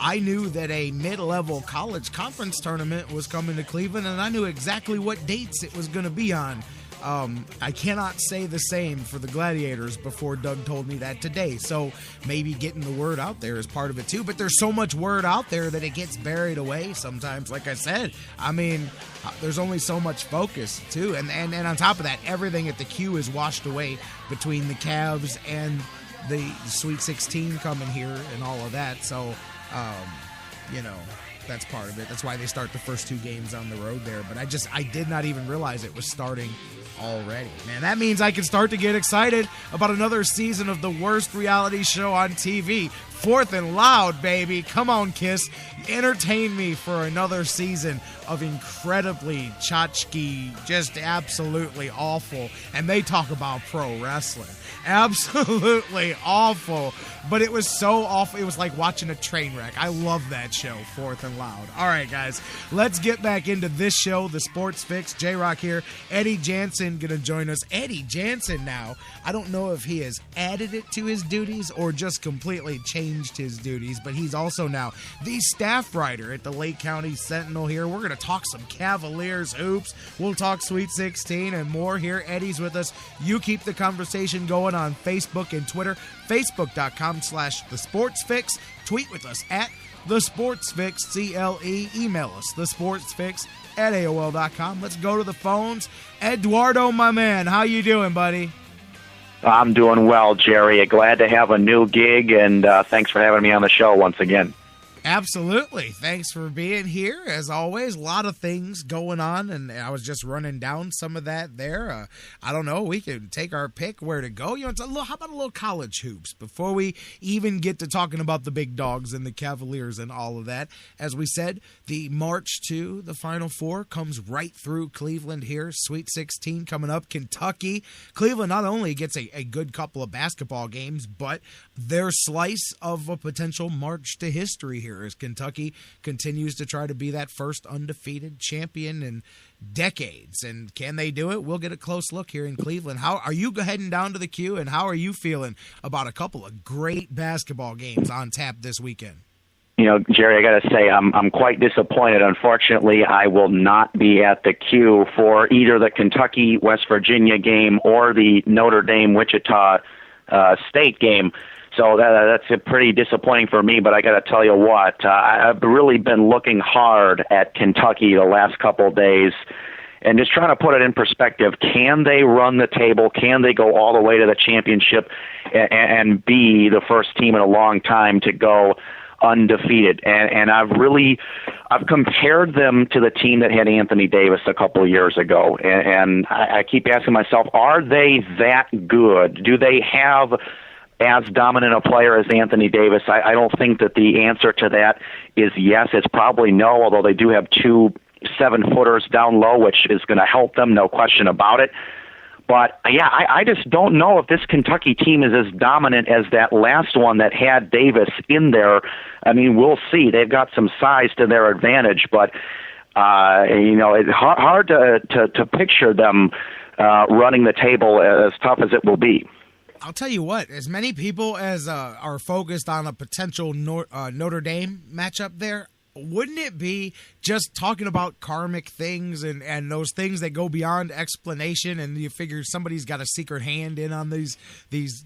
I knew that a mid-level college conference tournament was coming to Cleveland, and I knew exactly what dates it was going to be on. I cannot say the same for the Gladiators before Doug told me that today. So maybe getting the word out there is part of it too. But there's so much word out there that it gets buried away sometimes. Like I said, I mean, there's only so much focus too. And on top of that, everything at the Q is washed away between the Cavs and the Sweet 16 coming here and all of that. So, that's part of it. That's why they start the first two games on the road there. But I did not even realize it was starting already. Man, that means I can start to get excited about another season of the worst reality show on TV. Fourth and Loud, baby. Come on, Kiss. Entertain me for another season of incredibly tchotchke, just absolutely awful. And they talk about pro wrestling. Absolutely awful. But it was so awful. It was like watching a train wreck. I love that show, Fourth and Loud. All right, guys. Let's get back into this show, The Sports Fix. J-Rocc here. Eddy Jansen going to join us. Eddy Jansen now. I don't know if he has added it to his duties or just completely changed his duties, but he's also now the staff writer at the Lake Cty Sentinel here. We're going to talk some Cavaliers hoops. We'll talk Sweet 16 and more here. Eddie's with us. You keep the conversation going on Facebook and Twitter. Facebook.com/TheSportsFix. Tweet with us at TheSportsFix, CLE. Email us, TheSportsFix@AOL.com. Let's go to the phones. Eduardo, my man, how you doing, buddy? I'm doing well, Jerry. Glad to have a new gig, and thanks for having me on the show once again. Absolutely. Thanks for being here. As always, a lot of things going on, and I was just running down some of that there. I don't know. We could take our pick where to go. How about a little college hoops before we even get to talking about the big dogs and the Cavaliers and all of that? As we said, the march to the Final Four comes right through Cleveland here. Sweet 16 coming up. Kentucky. Cleveland not only gets a good couple of basketball games, but their slice of a potential march to history here as Kentucky continues to try to be that first undefeated champion in decades. And can they do it? We'll get a close look here in Cleveland. How are you heading down to the Q, and how are you feeling about a couple of great basketball games on tap this weekend? You know, Jerry, I got to say, I'm quite disappointed. Unfortunately, I will not be at the Q for either the Kentucky-West Virginia game or the Notre Dame-Wichita State game. So that's pretty disappointing for me, but I got to tell you what, I've really been looking hard at Kentucky the last couple of days and just trying to put it in perspective. Can they run the table? Can they go all the way to the championship and be the first team in a long time to go undefeated? And I've compared them to the team that had Anthony Davis a couple of years ago. And I keep asking myself, are they that good? Do they have as dominant a player as Anthony Davis? I don't think that the answer to that is yes. It's probably no, although they do have 2 7-footers down low, which is going to help them, no question about it. But, yeah, I just don't know if this Kentucky team is as dominant as that last one that had Davis in there. I mean, we'll see. They've got some size to their advantage, but, it's hard to picture them running the table as tough as it will be. I'll tell you what, as many people as are focused on a potential Notre Dame matchup there, wouldn't it be just talking about karmic things and those things that go beyond explanation, and you figure somebody's got a secret hand in on these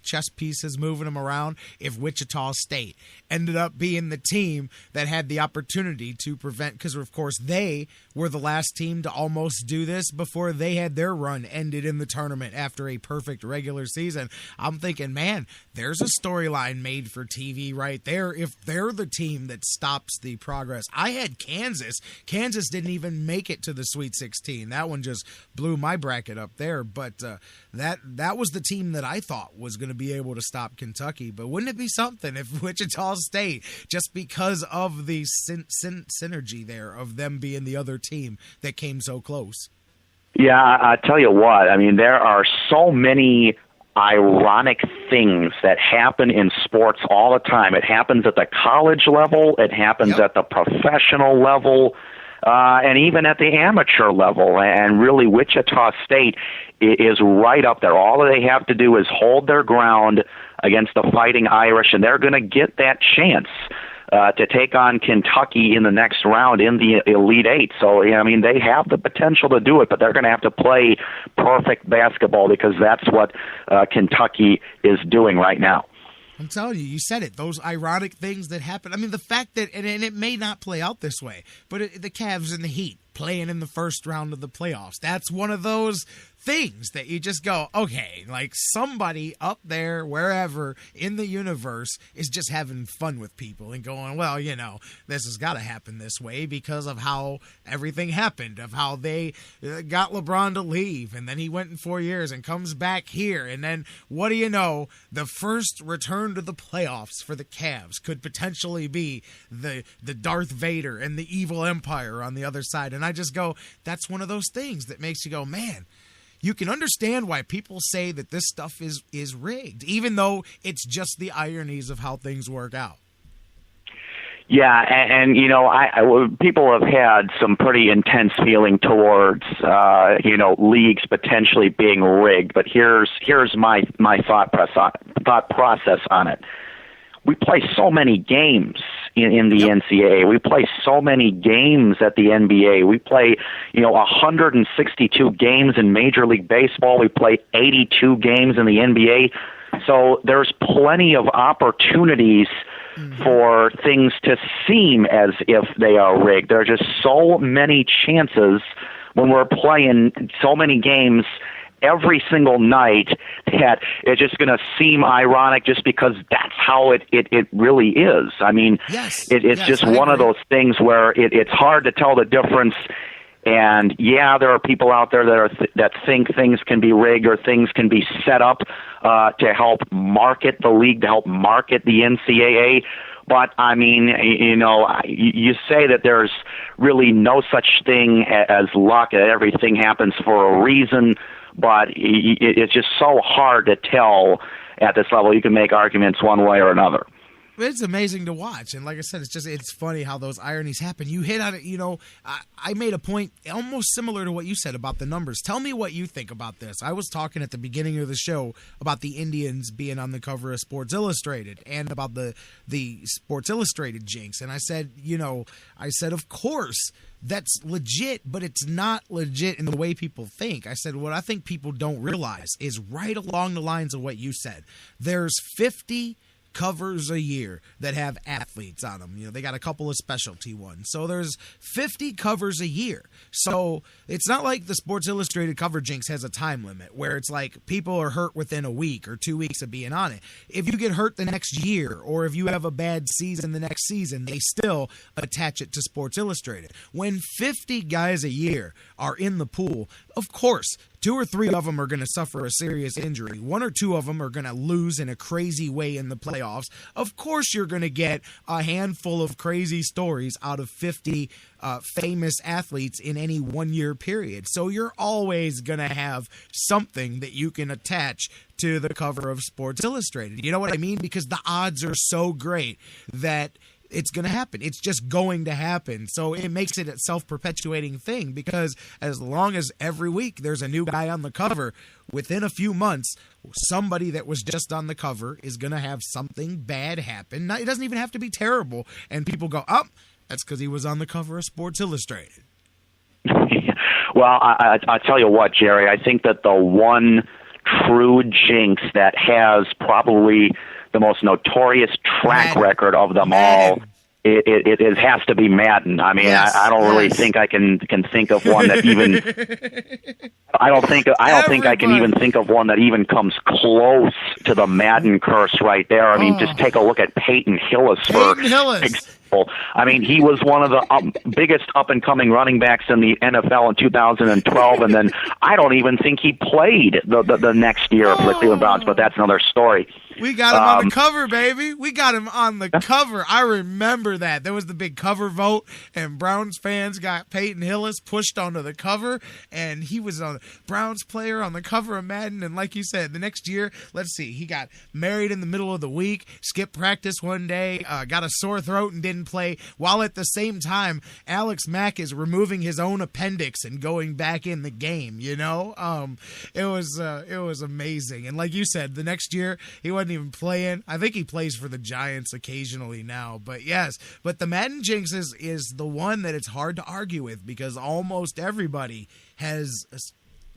chess pieces moving them around? If Wichita State ended up being the team that had the opportunity to prevent, because of course they were the last team to almost do this before they had their run ended in the tournament after a perfect regular season. I'm thinking, man, there's a storyline made for TV right there if they're the team that stops the progress. I had Kansas. Kansas didn't even make it to the Sweet 16. That one just blew my bracket up there. But that was the team that I thought was going to be able to stop Kentucky. But wouldn't it be something if Wichita State, just because of the synergy there of them being the other team that came so close? Yeah, I tell you what, I mean, there are so many ironic things that happen in sports all the time. It happens at the college level, it happens at the professional level, and even at the amateur level. And really, Wichita State is right up there. All they have to do is hold their ground against the Fighting Irish, and they're going to get that chance to take on Kentucky in the next round in the Elite Eight. So, I mean, they have the potential to do it, but they're going to have to play perfect basketball because that's what Kentucky is doing right now. I'm telling you, you said it. Those ironic things that happen. I mean, the fact that, and it may not play out this way, but the Cavs and the Heat playing in the first round of the playoffs. That's one of those things that you just go, okay, like somebody up there, wherever in the universe, is just having fun with people and going, well, you know, this has got to happen this way because of how everything happened, of how they got LeBron to leave, and then he went in 4 years and comes back here, and then what do you know, the first return to the playoffs for the Cavs could potentially be the Darth Vader and the evil empire on the other side. And I just go, that's one of those things that makes you go, man, you can understand why people say that this stuff is rigged, even though it's just the ironies of how things work out. Yeah, and you know, people have had some pretty intense feeling towards leagues potentially being rigged. But here's my thought process on it. We play so many games in the NCAA. We play so many games at the NBA. We play, 162 games in Major League Baseball. We play 82 games in the NBA. So there's plenty of opportunities for things to seem as if they are rigged. There are just so many chances when we're playing so many games every single night that it's just going to seem ironic just because that's how it really is. I mean, it's just one of those things where it's hard to tell the difference. And yeah, there are people out there that think things can be rigged or things can be set up to help market the league, to help market the NCAA. But, I mean, you say that there's really no such thing as luck, that everything happens for a reason. But it's just so hard to tell at this level. You can make arguments one way or another. It's amazing to watch, and like I said, it's funny how those ironies happen. You hit on it, I made a point almost similar to what you said about the numbers. Tell me what you think about this. I was talking at the beginning of the show about the Indians being on the cover of Sports Illustrated and about the Sports Illustrated jinx, and I said, of course, that's legit, but it's not legit in the way people think. I said, what I think people don't realize is right along the lines of what you said. There's 50 covers a year that have athletes on them. They got a couple of specialty ones. So there's 50 covers a year. So it's not like the Sports Illustrated cover jinx has a time limit where it's like people are hurt within a week or 2 weeks of being on it. If you get hurt the next year or if you have a bad season the next season, they still attach it to Sports Illustrated. When 50 guys a year are in the pool, of course, 2 or 3 of them are going to suffer a serious injury. 1 or 2 of them are going to lose in a crazy way in the playoffs. Of course, you're going to get a handful of crazy stories out of 50 famous athletes in any 1 year period. So you're always going to have something that you can attach to the cover of Sports Illustrated. You know what I mean? Because the odds are so great that it's going to happen. It's just going to happen. So it makes it a self-perpetuating thing because as long as every week there's a new guy on the cover, within a few months, somebody that was just on the cover is going to have something bad happen. It doesn't even have to be terrible. And people go, oh, that's because he was on the cover of Sports Illustrated. Well, I tell you what, Jerry, I think that the one true jinx that has probably the most notorious track record of them all, it has to be Madden. I mean, I don't really think I can think of one that even I don't think I can even think of one that even comes close to the Madden curse right there. I mean, just take a look at Peyton Hillis for example. I mean, he was one of the biggest up-and-coming running backs in the NFL in 2012, and then I don't even think he played the next year for the Cleveland Browns, but that's another story. We got him on the cover, baby. We got him on the cover. I remember that. There was the big cover vote, and Browns fans got Peyton Hillis pushed onto the cover, and he was a Browns player on the cover of Madden. And like you said, the next year, let's see, he got married in the middle of the week, skipped practice one day, got a sore throat and didn't play, while at the same time, Alex Mack is removing his own appendix and going back in the game, It was amazing. And like you said, the next year, he wasn't even playing. I think he plays for the Giants occasionally now, but yes. But the Madden jinx is the one that it's hard to argue with because almost everybody has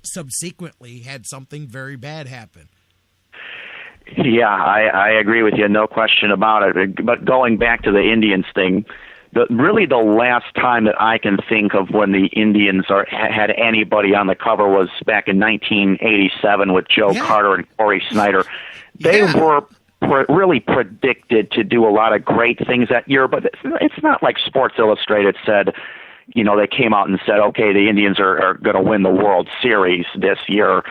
subsequently had something very bad happen. Yeah, I agree with you, no question about it. But going back to the Indians thing, really the last time that I can think of when the Indians had anybody on the cover was back in 1987 with Joe Carter and Corey Snyder. They were really predicted to do a lot of great things that year, but it's not like Sports Illustrated said, they came out and said, okay, the Indians are going to win the World Series this year.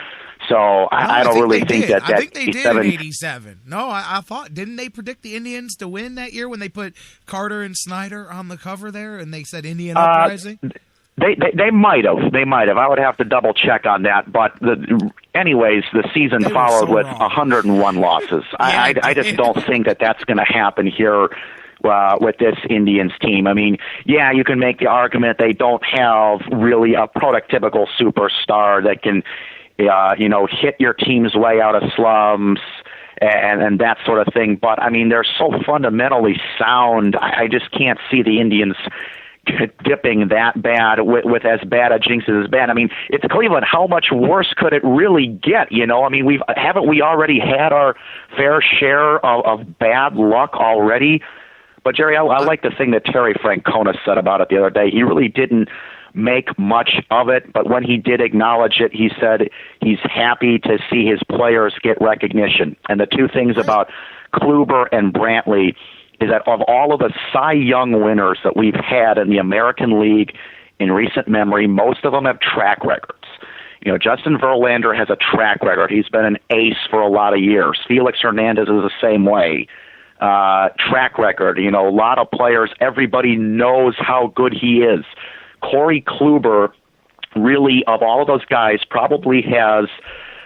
So I don't really think that. I think they did in 87. No, I thought, didn't they predict the Indians to win that year when they put Carter and Snyder on the cover there and they said Indian Uprising? They might have. They might have. I would have to double check on that. But anyways, the season followed with 101 losses. I just don't think that that's going to happen here with this Indians team. I mean, you can make the argument they don't have really a prototypical superstar that can hit your team's way out of slumps and that sort of thing. But, I mean, they're so fundamentally sound. I just can't see the Indians dipping that bad with as bad a jinx as bad. I mean, it's Cleveland. How much worse could it really get? I mean, haven't we already had our fair share of bad luck already? But, Jerry, I like the thing that Terry Francona said about it the other day. He really didn't make much of it, but when he did acknowledge it, he said he's happy to see his players get recognition. And the two things about Kluber and Brantley is that of all of the Cy Young winners that we've had in the American League in recent memory, most of them have track records. Justin Verlander has a track record. He's been an ace for a lot of years. Felix Hernandez is the same way. Track record, a lot of players, everybody knows how good he is. Corey Kluber, really, of all of those guys, probably has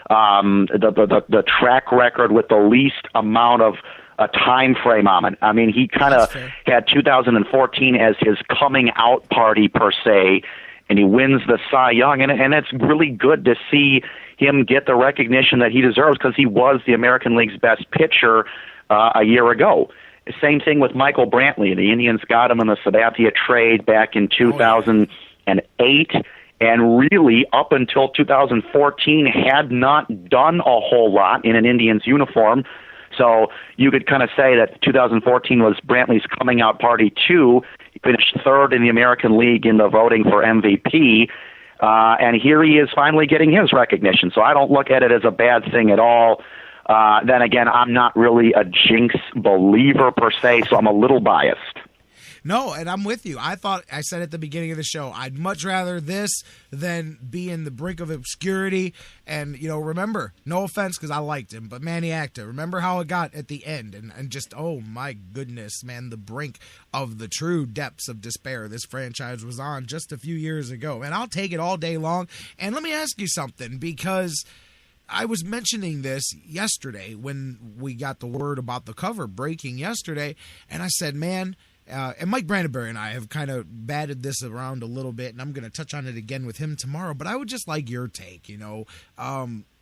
the track record with the least amount of a time frame on it. I mean, he kind of had 2014 as his coming out party, per se, and he wins the Cy Young, and it's really good to see him get the recognition that he deserves because he was the American League's best pitcher a year ago. Same thing with Michael Brantley. The Indians got him in the Sabathia trade back in 2008, and really up until 2014 had not done a whole lot in an Indians uniform. So you could kind of say that 2014 was Brantley's coming out party too. He finished third in the American League in the voting for MVP, and here he is finally getting his recognition. So I don't look at it as a bad thing at all. Then again, I'm not really a jinx believer per se, so I'm a little biased. No, and I'm with you. I said at the beginning of the show, I'd much rather this than be in the brink of obscurity. And, remember, no offense because I liked him, but Manny Acta, remember how it got at the end and just, oh my goodness, man, the brink of the true depths of despair this franchise was on just a few years ago. And I'll take it all day long. And let me ask you something, because I was mentioning this yesterday when we got the word about the cover breaking yesterday, and I said, man, and Mike Brandenburg and I have kind of batted this around a little bit, and I'm going to touch on it again with him tomorrow, but I would just like your take,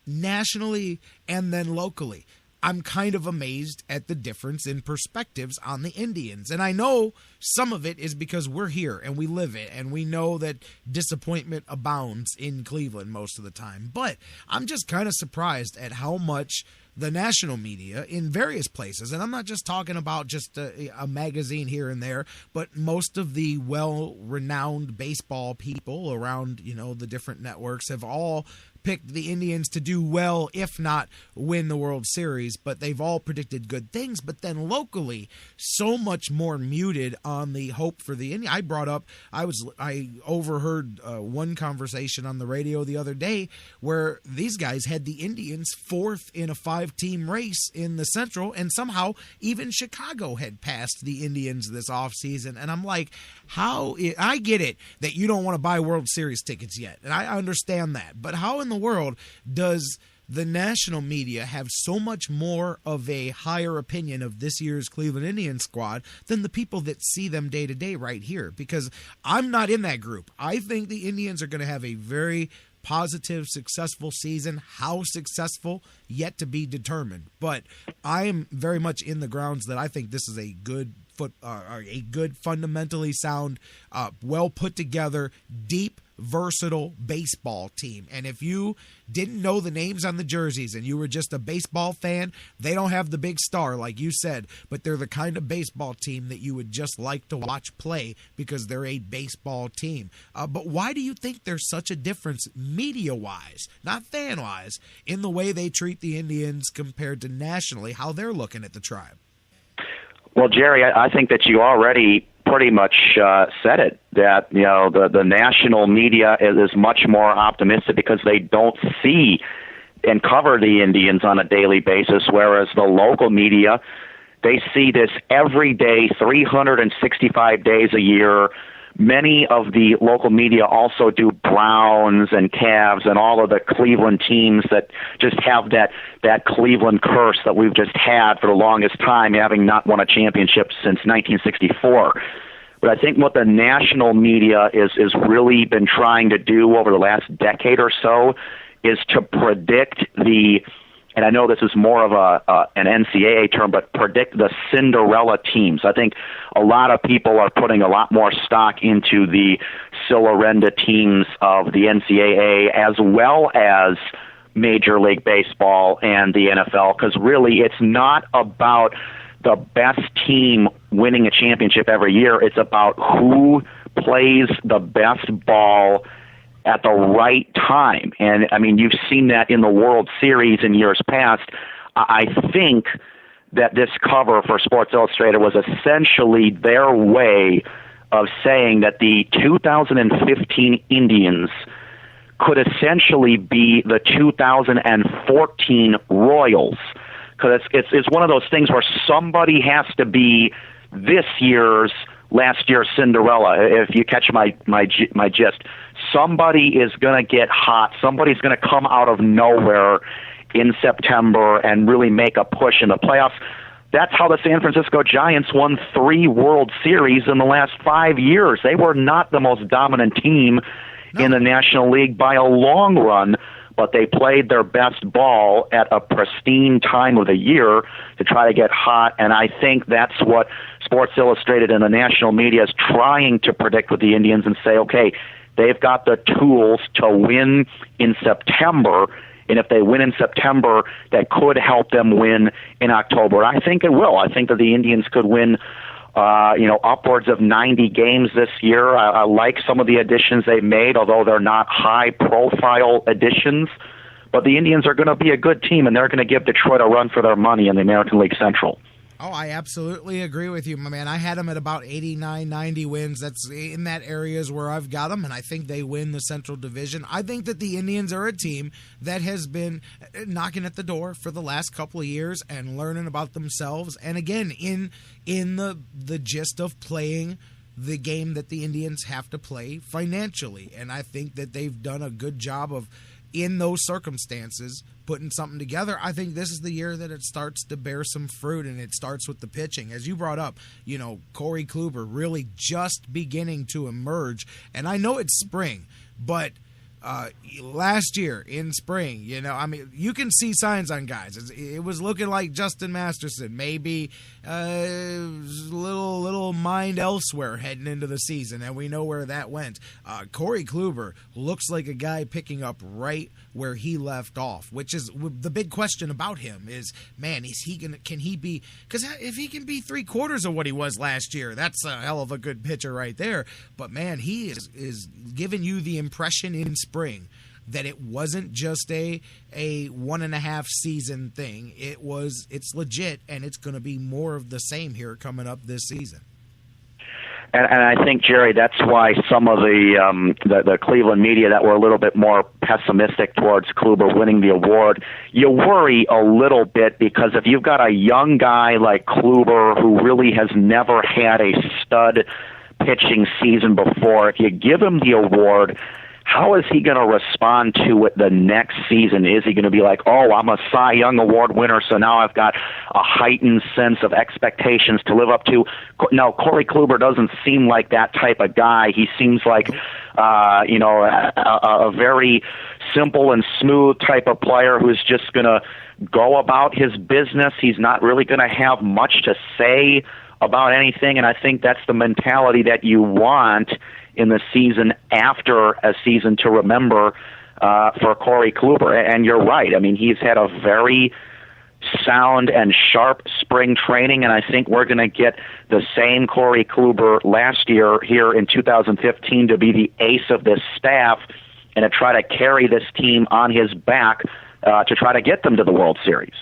nationally and then locally. I'm kind of amazed at the difference in perspectives on the Indians. And I know some of it is because we're here and we live it, and we know that disappointment abounds in Cleveland most of the time. But I'm just kind of surprised at how much the national media in various places, and I'm not just talking about just a magazine here and there, but most of the well-renowned baseball people around, the different networks have all picked the Indians to do well, if not win the World Series, but they've all predicted good things. But then locally, so much more muted on the hope for the Indians. I overheard one conversation on the radio the other day where these guys had the Indians fourth in a 5-team race in the Central, and somehow even Chicago had passed the Indians this offseason. And I'm like, I get it that you don't want to buy World Series tickets yet, and I understand that, but how in the world does the national media have so much more of a higher opinion of this year's Cleveland Indians squad than the people that see them day to day right here? Because I'm not in that group. I think the Indians are going to have a very positive, successful season. How successful, yet to be determined. But I am very much in the grounds that I think this is a good fundamentally sound, well put together, deep versatile baseball team. And if you didn't know the names on the jerseys and you were just a baseball fan, they don't have the big star like you said, but they're the kind of baseball team that you would just like to watch play because they're a baseball team. But why do you think there's such a difference media-wise, not fan-wise, in the way they treat the Indians compared to nationally, how they're looking at the Tribe? Well, Jerry, I think that you already pretty much said it, that the national media is much more optimistic because they don't see and cover the Indians on a daily basis, whereas the local media, they see this every day, 365 days a year. Many of the local media also do Browns and Cavs and all of the Cleveland teams that just have that Cleveland curse that we've just had for the longest time, having not won a championship since 1964. But I think what the national media is really been trying to do over the last decade or so is to predict and I know this is more of an NCAA term, but predict the Cinderella teams. I think a lot of people are putting a lot more stock into the Cinderella teams of the NCAA as well as Major League Baseball and the NFL, because really it's not about the best team winning a championship every year. It's about who plays the best ball at the right time. And, I mean, you've seen that in the World Series in years past. I think that this cover for Sports Illustrated was essentially their way of saying that the 2015 Indians could essentially be the 2014 Royals. Because it's one of those things where somebody has to be last year's Cinderella, if you catch my gist. Somebody is going to get hot. Somebody's going to come out of nowhere in September and really make a push in the playoffs. That's how the San Francisco Giants won 3 World Series in the last 5 years. They were not the most dominant team in the National League by a long run, but they played their best ball at a pristine time of the year to try to get hot, and I think that's what Sports Illustrated and the national media is trying to predict with the Indians and say, okay, they've got the tools to win in September, and if they win in September, that could help them win in October. I think it will. I think that the Indians could win upwards of 90 games this year. I like some of the additions they've made, although they're not high-profile additions. But the Indians are going to be a good team, and they're going to give Detroit a run for their money in the American League Central. Oh, I absolutely agree with you, my man. I had them at about 89, 90 wins. That's in that area is where I've got them, and I think they win the Central Division. I think that the Indians are a team that has been knocking at the door for the last couple of years and learning about themselves. And again, in the gist of playing the game that the Indians have to play financially. And I think that they've done a good job of, in those circumstances, putting something together. I think this is the year that it starts to bear some fruit, and it starts with the pitching. As you brought up, Corey Kluber really just beginning to emerge. And I know it's spring, but last year in spring, you can see signs on guys. It was looking like Justin Masterson, maybe little mind elsewhere heading into the season, and we know where that went. Corey Kluber looks like a guy picking up right where he left off, which is the big question about him is, man, can he be, because if he can be 3/4 of what he was last year, that's a hell of a good pitcher right there. But man, he is giving you the impression in spring that it wasn't just a 1.5 season thing. It's legit, and it's going to be more of the same here coming up this season. And I think, Jerry, that's why some of the Cleveland media that were a little bit more pessimistic towards Kluber winning the award, you worry a little bit, because if you've got a young guy like Kluber who really has never had a stud pitching season before, if you give him the award, how is he going to respond to it the next season? Is he going to be like, oh, I'm a Cy Young Award winner, so now I've got a heightened sense of expectations to live up to? No, Corey Kluber doesn't seem like that type of guy. He seems like, a very simple and smooth type of player who's just going to go about his business. He's not really going to have much to say about anything, and I think that's the mentality that you want in the season after a season to remember for Corey Kluber. And you're right. I mean, he's had a very sound and sharp spring training, and I think we're going to get the same Corey Kluber last year here in 2015 to be the ace of this staff and to try to carry this team on his back to try to get them to the World Series.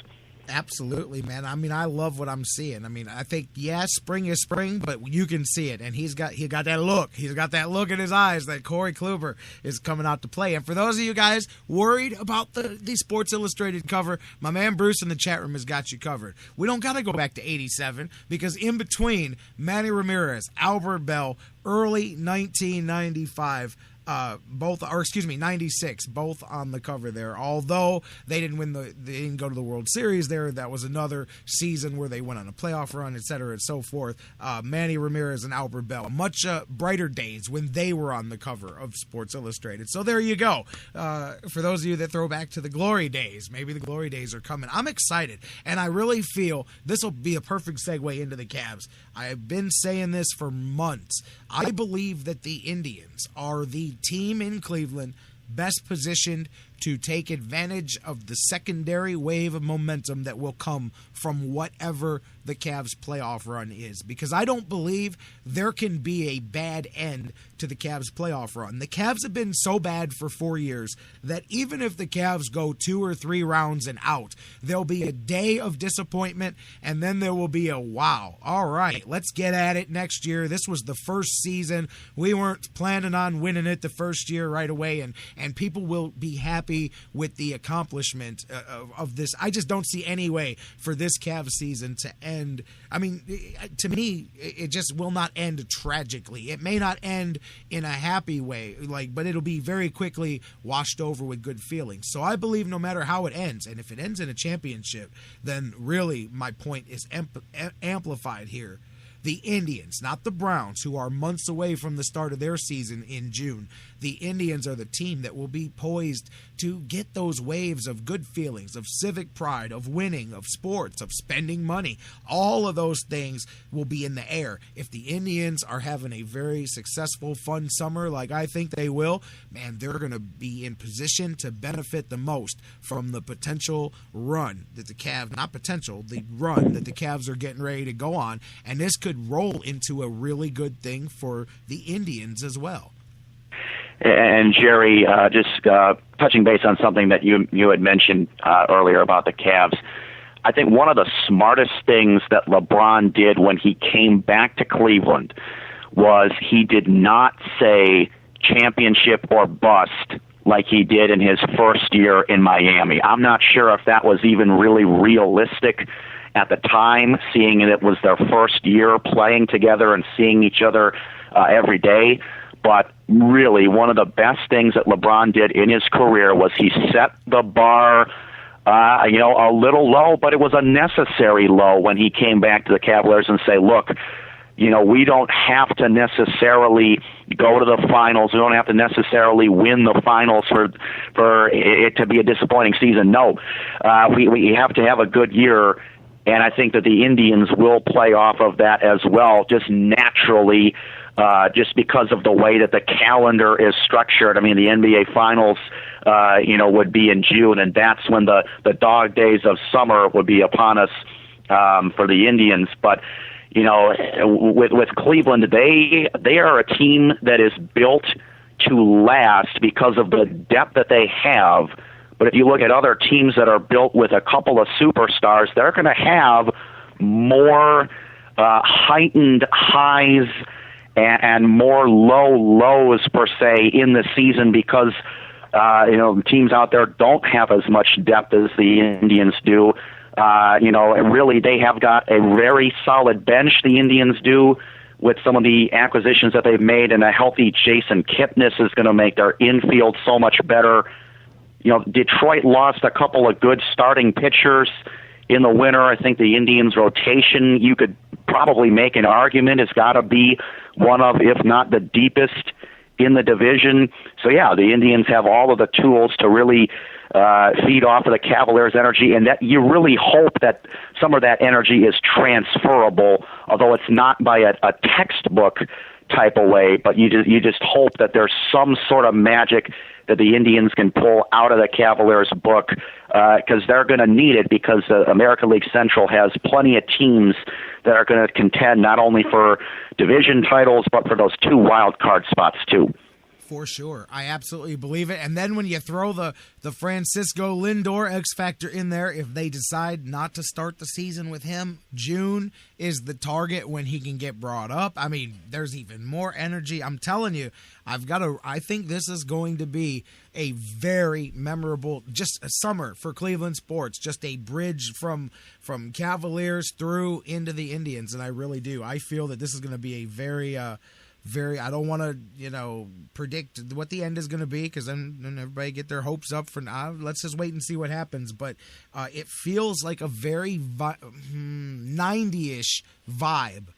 Absolutely, man. I mean, I love what I'm seeing. I mean, I think, spring is spring, but you can see it. And he got that look. He's got that look in his eyes that Corey Kluber is coming out to play. And for those of you guys worried about the Sports Illustrated cover, my man Bruce in the chat room has got you covered. We don't got to go back to 87 because in between Manny Ramirez, Albert Bell, early 1995, 96, both on the cover there. Although they didn't go to the World Series there, that was another season where they went on a playoff run, et cetera, and so forth. Manny Ramirez and Albert Bell, much brighter days when they were on the cover of Sports Illustrated. So there you go. For those of you that throw back to the glory days, maybe the glory days are coming. I'm excited, and I really feel this will be a perfect segue into the Cavs. I have been saying this for months. I believe that the Indians are the team in Cleveland best positioned to take advantage of the secondary wave of momentum that will come from whatever the Cavs playoff run is. Because I don't believe there can be a bad end to the Cavs playoff run. The Cavs have been so bad for 4 years that even if the Cavs go 2 or 3 rounds and out, there'll be a day of disappointment and then there will be a wow. All right, let's get at it next year. This was the first season. We weren't planning on winning it the first year right away, and people will be happy with the accomplishment of this. I just don't see any way for this Cavs season to end. I mean, to me, it just will not end tragically. It may not end in a happy way, but it'll be very quickly washed over with good feelings. So I believe no matter how it ends, and if it ends in a championship, then really my point is amplified here. The Indians, not the Browns, who are months away from the start of their season in June. The Indians are the team that will be poised to get those waves of good feelings, of civic pride, of winning, of sports, of spending money. All of those things will be in the air. If the Indians are having a very successful, fun summer like I think they will, man, they're going to be in position to benefit the most from the potential run that the Cavs, not potential, the run that the Cavs are getting ready to go on. And this could roll into a really good thing for the Indians as well. And Jerry, just touching base on something that you had mentioned earlier about the Cavs, I think one of the smartest things that LeBron did when he came back to Cleveland was he did not say championship or bust like he did in his first year in Miami. I'm not sure if that was even really realistic at the time, seeing it was their first year playing together and seeing each other every day. But really, one of the best things that LeBron did in his career was he set the bar, a little low, but it was a necessary low when he came back to the Cavaliers and say, look, we don't have to necessarily go to the finals. We don't have to necessarily win the finals for it to be a disappointing season. No, we have to have a good year. And I think that the Indians will play off of that as well, just naturally, just because of the way that the calendar is structured. I mean, the NBA Finals, would be in June, and that's when the dog days of summer would be upon us for the Indians. But, with Cleveland, they are a team that is built to last because of the depth that they have. But if you look at other teams that are built with a couple of superstars, they're going to have more heightened highs and more low lows, per se, in the season because, teams out there don't have as much depth as the Indians do. Really, they have got a very solid bench, the Indians do, with some of the acquisitions that they've made, and a healthy Jason Kipnis is going to make their infield so much better. Detroit lost a couple of good starting pitchers in the winter. I think the Indians' rotation, you could probably make an argument, has got to be one of, if not the deepest in the division. So, yeah, the Indians have all of the tools to really feed off of the Cavaliers' energy, and that you really hope that some of that energy is transferable, although it's not by a textbook type of way, but you just hope that there's some sort of magic that the Indians can pull out of the Cavaliers' book, because they're going to need it, because American League Central has plenty of teams that are going to contend not only for division titles, but for those 2 wild card spots too. For sure. I absolutely believe it. And then when you throw the Francisco Lindor X Factor in there, if they decide not to start the season with him, June is the target when he can get brought up. I mean, there's even more energy. I'm telling you, I think this is going to be a very memorable, just a summer for Cleveland sports, just a bridge from Cavaliers through into the Indians. And I really do. I feel that this is going to be a very, I don't want to, predict what the end is going to be, because then everybody get their hopes up for now. Let's just wait and see what happens. But it feels like a very 90-ish vibe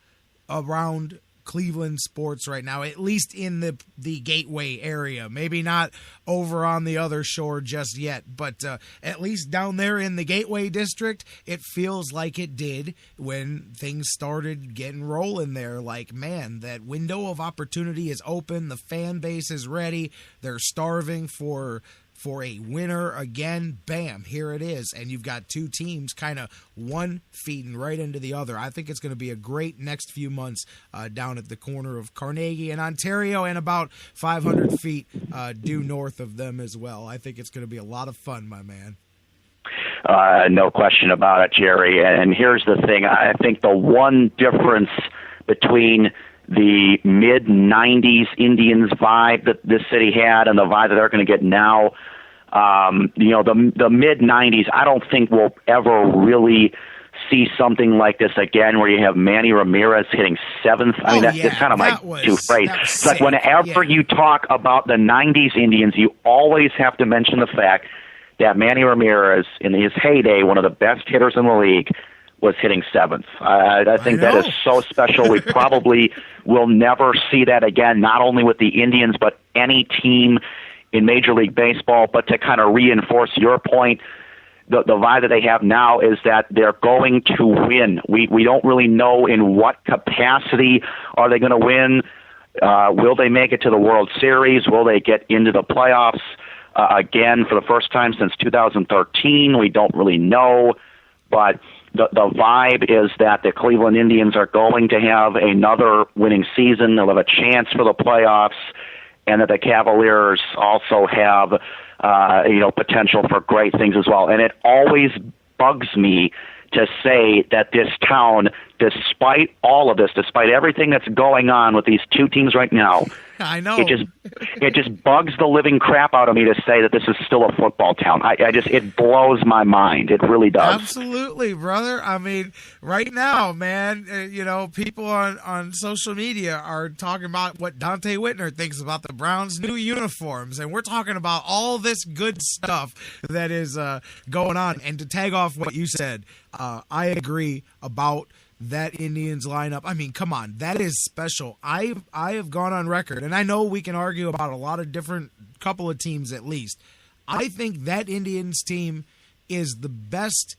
around Cleveland sports right now, at least in the Gateway area. Maybe not over on the other shore just yet, but at least down there in the Gateway district, it feels like it did when things started getting rolling there. Like, man, that window of opportunity is open. The fan base is ready. They're starving for a winner again. Bam, here it is. And you've got 2 teams kind of one feeding right into the other. I think it's going to be a great next few months down at the corner of Carnegie and Ontario, and about 500 feet due north of them as well. I think it's going to be a lot of fun, my man. No question about it, Jerry. And here's the thing. I think the one difference between the mid-'90s Indians vibe that this city had and the vibe that they're going to get now, the mid-'90s, I don't think we'll ever really see something like this again, where you have Manny Ramirez hitting 7th. I mean, that's kind of my two phrase. It's like whenever you talk about the 90s Indians, you always have to mention the fact that Manny Ramirez, in his heyday, one of the best hitters in the league, was hitting 7th. I think that is so special. We probably will never see that again, not only with the Indians, but any team in Major League Baseball. But to kind of reinforce your point, the vibe that they have now is that they're going to win. We don't really know in what capacity are they going to win. Will they make it to the World Series? Will they get into the playoffs again for the first time since 2013? We don't really know, but the vibe is that the Cleveland Indians are going to have another winning season. They'll have a chance for the playoffs, and that the Cavaliers also have potential for great things as well. And it always bugs me to say that this town, despite all of this, despite everything that's going on with these 2 teams right now, I know it just bugs the living crap out of me to say that this is still a football town. It blows my mind. It really does. Absolutely, brother. I mean, right now, man, people on social media are talking about what Dante Whitner thinks about the Browns' new uniforms, and we're talking about all this good stuff that is going on. And to tag off what you said, I agree about that Indians lineup. I mean, come on, that is special. I have gone on record, and I know we can argue about a lot of different couple of teams at least. I think that Indians team is the best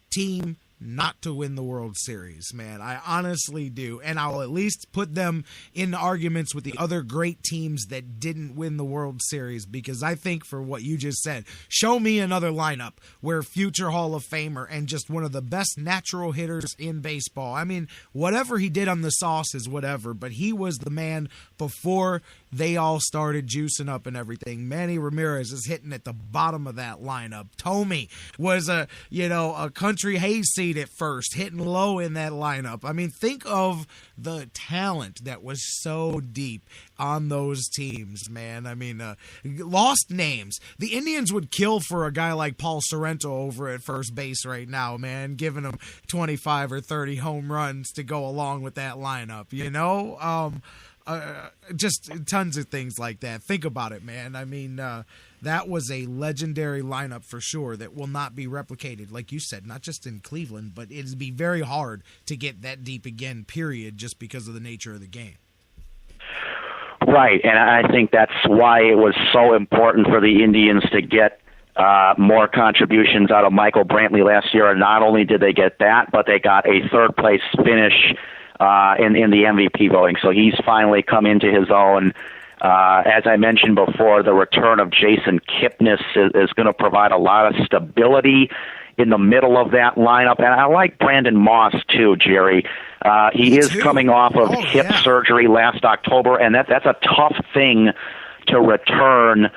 team not to win the World Series, man. I honestly do. And I'll at least put them in arguments with the other great teams that didn't win the World Series, because I think, for what you just said, show me another lineup where future Hall of Famer and just one of the best natural hitters in baseball. I mean, whatever he did on the sauce is whatever, but he was the man before they all started juicing up and everything. Manny Ramirez is hitting at the bottom of that lineup. Tomey was a country hayseed at first, hitting low in that lineup. I mean, think of the talent that was so deep on those teams, man. I mean, lost names. The Indians would kill for a guy like Paul Sorrento over at first base right now, man, giving him 25 or 30 home runs to go along with that lineup, just tons of things like that. Think about it, man. I mean, that was a legendary lineup for sure that will not be replicated, like you said, not just in Cleveland, but it'd be very hard to get that deep again, period, just because of the nature of the game. Right, and I think that's why it was so important for the Indians to get more contributions out of Michael Brantley last year. And not only did they get that, but they got a third-place finish in the MVP voting. So he's finally come into his own. As I mentioned before, the return of Jason Kipnis is going to provide a lot of stability in the middle of that lineup. And I like Brandon Moss, too, Jerry. He is coming off of hip surgery last October, and that's a tough thing to return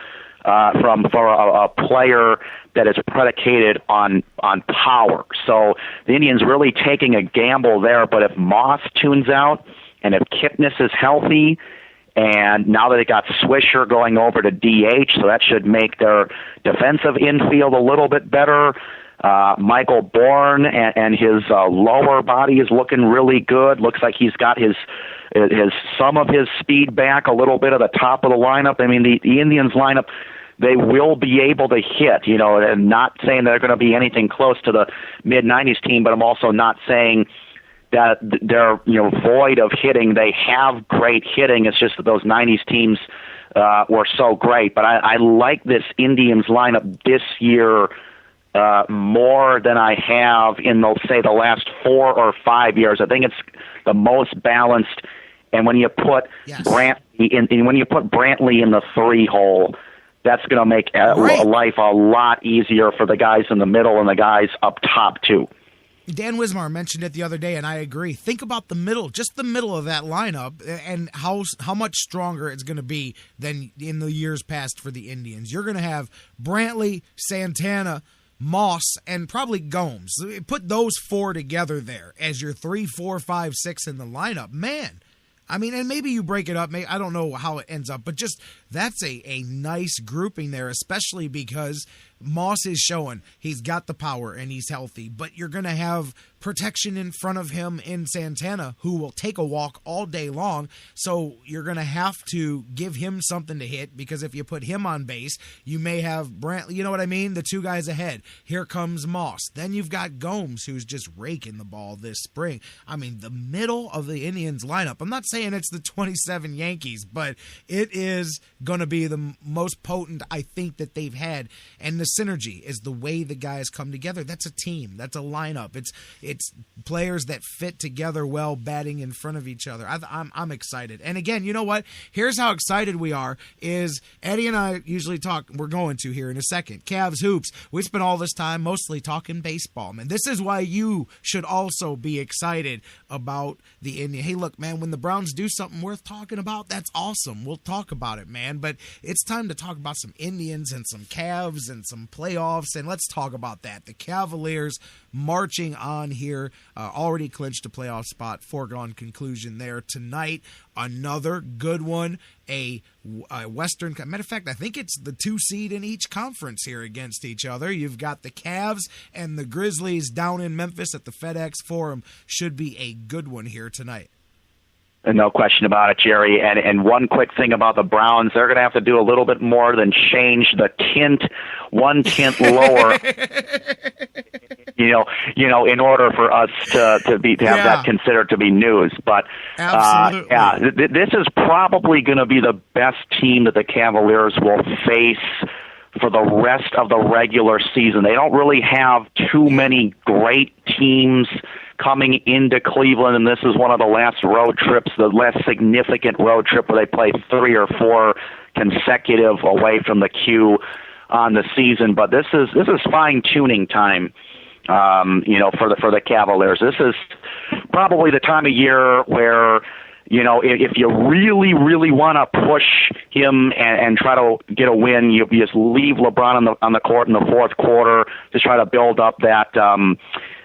for a player that is predicated on power. So the Indians really taking a gamble there. But if Moss tunes out and if Kipnis is healthy, and now that they got Swisher going over to DH, so that should make their defensive infield a little bit better. Michael Bourne and his lower body is looking really good. Looks like he's got his some of his speed back, a little bit of the top of the lineup. I mean, the Indians lineup, they will be able to hit, and not saying they're going to be anything close to the mid-90s team, but I'm also not saying that they're void of hitting. They have great hitting. It's just that those 90s teams were so great. But I like this Indians lineup this year more than I have in the last 4 or 5 years. I think it's the most balanced. And when you put Brantley in the 3 hole, that's going to make life a lot easier for the guys in the middle and the guys up top too. Dan Wismar mentioned it the other day, and I agree. Think about the middle, just the middle of that lineup, and how much stronger it's going to be than in the years past for the Indians. You're going to have Brantley, Santana, Moss, and probably Gomes. Put those 4 together there as your 3, 4, 5, 6 in the lineup. Man, I mean, and maybe you break it up. I don't know how it ends up, but just that's a nice grouping there, especially because Moss is showing he's got the power and he's healthy, but you're going to have protection in front of him in Santana, who will take a walk all day long. So you're going to have to give him something to hit, because if you put him on base, you may have Brantley, you know what I mean? The 2 guys ahead. Here comes Moss. Then you've got Gomes, who's just raking the ball this spring. I mean, the middle of the Indians lineup, I'm not saying it's the 27 Yankees, but it is going to be the most potent, I think, that they've had. And the synergy is the way the guys come together. That's a team. That's a lineup. It's players that fit together well, batting in front of each other. I'm excited. And again, you know what? Here's how excited we are is Eddie and I usually talk, we're going to here in a second, Cavs Hoops. We spent all this time mostly talking baseball, man. This is why you should also be excited about the Indian. Hey, look, man, when the Browns do something worth talking about, that's awesome. We'll talk about it, man. But it's time to talk about some Indians and some Cavs and some playoffs, and let's talk about that. The Cavaliers marching on here, already clinched a playoff spot, foregone conclusion there tonight. Another good one, a Western. Matter of fact, I think it's the 2 seed in each conference here against each other. You've got the Cavs and the Grizzlies down in Memphis at the FedEx Forum. Should be a good one here tonight. No question about it, Jerry. And one quick thing about the Browns, they're going to have to do a little bit more than change the tint, 1 tint lower. In order for us to have that considered to be news. But this is probably going to be the best team that the Cavaliers will face for the rest of the regular season. They don't really have too many great teams coming into Cleveland, and this is one of the last road trips, the less significant road trip where they play 3 or 4 consecutive away from the Q on the season. But this is fine-tuning time, for the Cavaliers. This is probably the time of year where, if you really, really want to push him and try to get a win, you just leave LeBron on the court in the fourth quarter to try to build up that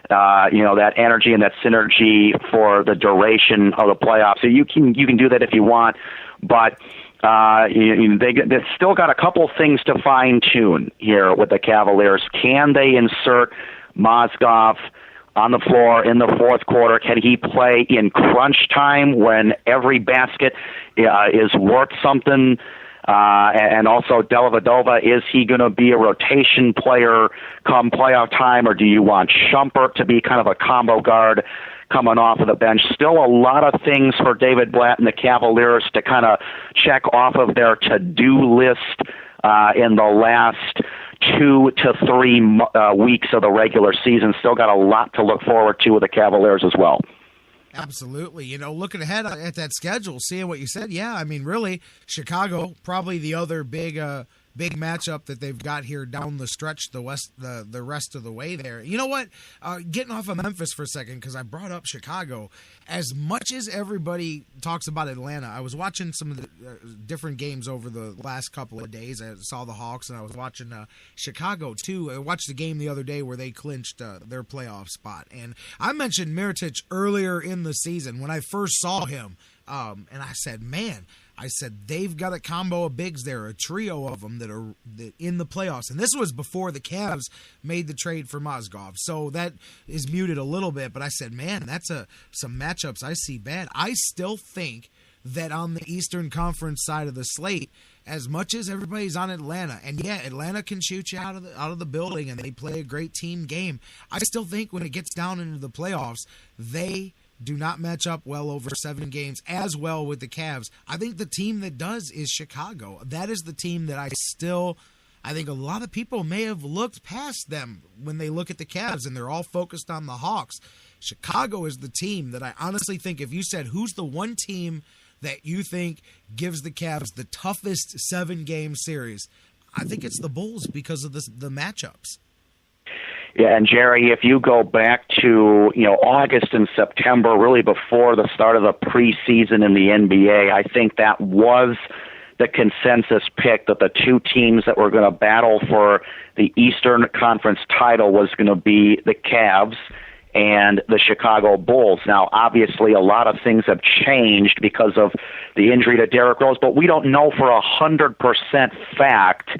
that energy and that synergy for the duration of the playoffs. So you can do that if you want, but they've still got a couple things to fine tune here with the Cavaliers. Can they insert Mozgov on the floor in the fourth quarter? Can he play in crunch time when every basket is worth something? And also Dellavedova, is he going to be a rotation player come playoff time, or do you want Shumpert to be kind of a combo guard coming off of the bench. Still a lot of things for David Blatt and the Cavaliers to kind of check off of their to-do list in the last 2 to 3 weeks of the regular season. Still got a lot to look forward to with the Cavaliers as well. Absolutely. You know, looking ahead at that schedule, seeing what you said, yeah, I mean, really, Chicago, probably the other big matchup that they've got here down the stretch, the rest of the way there. You know what? Getting off of Memphis for a second, because I brought up Chicago. As much as everybody talks about Atlanta, I was watching some of the different games over the last couple of days. I saw the Hawks, and I was watching Chicago, too. I watched the game the other day where they clinched their playoff spot. And I mentioned Mirotic earlier in the season when I first saw him, and I said, man, they've got a combo of bigs there, a trio of them that are in the playoffs. And this was before the Cavs made the trade for Mozgov. So that is muted a little bit. But I said, man, that's some matchups I see bad. I still think that on the Eastern Conference side of the slate, as much as everybody's on Atlanta, and yeah, Atlanta can shoot you out of the building and they play a great team game, I still think when it gets down into the playoffs, they do not match up well over 7 games as well with the Cavs. I think the team that does is Chicago. That is the team that I think a lot of people may have looked past them when they look at the Cavs and they're all focused on the Hawks. Chicago is the team that I honestly think, if you said who's the one team that you think gives the Cavs the toughest 7-game series, I think it's the Bulls because of the matchups. Yeah, and Jerry, if you go back to August and September, really before the start of the preseason in the NBA, I think that was the consensus pick that the two teams that were going to battle for the Eastern Conference title was going to be the Cavs and the Chicago Bulls. Now, obviously, a lot of things have changed because of the injury to Derrick Rose, but we don't know for 100% fact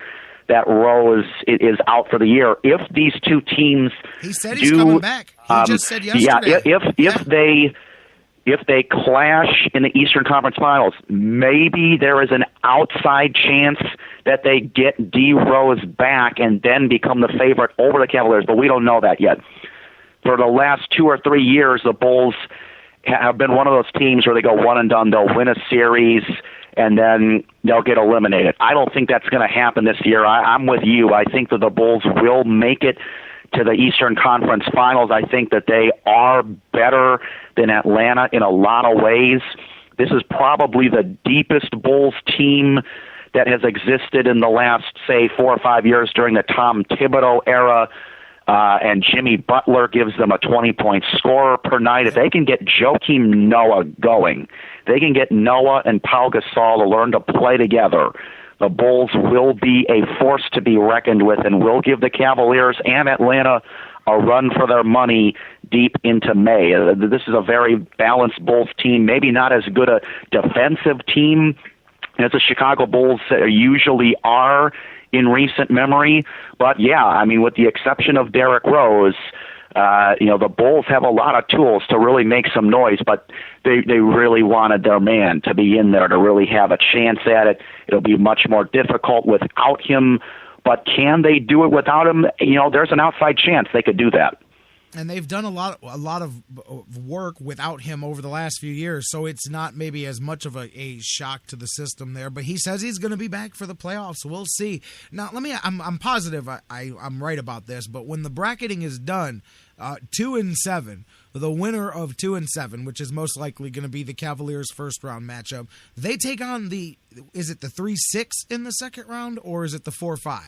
that Rose is out for the year. If these two teams he said he's coming back. He just said yesterday. Yeah, if they clash in the Eastern Conference Finals, maybe there is an outside chance that they get D Rose back and then become the favorite over the Cavaliers, but we don't know that yet. For the last 2 or 3 years, the Bulls have been one of those teams where they go one and done. They'll win a series and then they'll get eliminated. I don't think that's going to happen this year. I'm with you. I think that the Bulls will make it to the Eastern Conference Finals. I think that they are better than Atlanta in a lot of ways. This is probably the deepest Bulls team that has existed in the last, say, 4 or 5 years during the Tom Thibodeau era. And Jimmy Butler gives them a 20-point scorer per night. If they can get Joakim Noah going, they can get Noah and Pau Gasol to learn to play together, the Bulls will be a force to be reckoned with and will give the Cavaliers and Atlanta a run for their money deep into May. This is a very balanced Bulls team, maybe not as good a defensive team as the Chicago Bulls usually are in recent memory. But, yeah, I mean, with the exception of Derrick Rose, the Bulls have a lot of tools to really make some noise, but they really wanted their man to be in there to really have a chance at it. It'll be much more difficult without him, but can they do it without him? There's an outside chance they could do that. And they've done a lot of work without him over the last few years, so it's not maybe as much of a shock to the system there. But he says he's going to be back for the playoffs, so we'll see. Now, I'm positive I'm right about this, but when the bracketing is done, 2-7, the winner of 2-7, which is most likely going to be the Cavaliers' first round matchup, they take on is it the 3-6 in the second round, or is it the 4-5?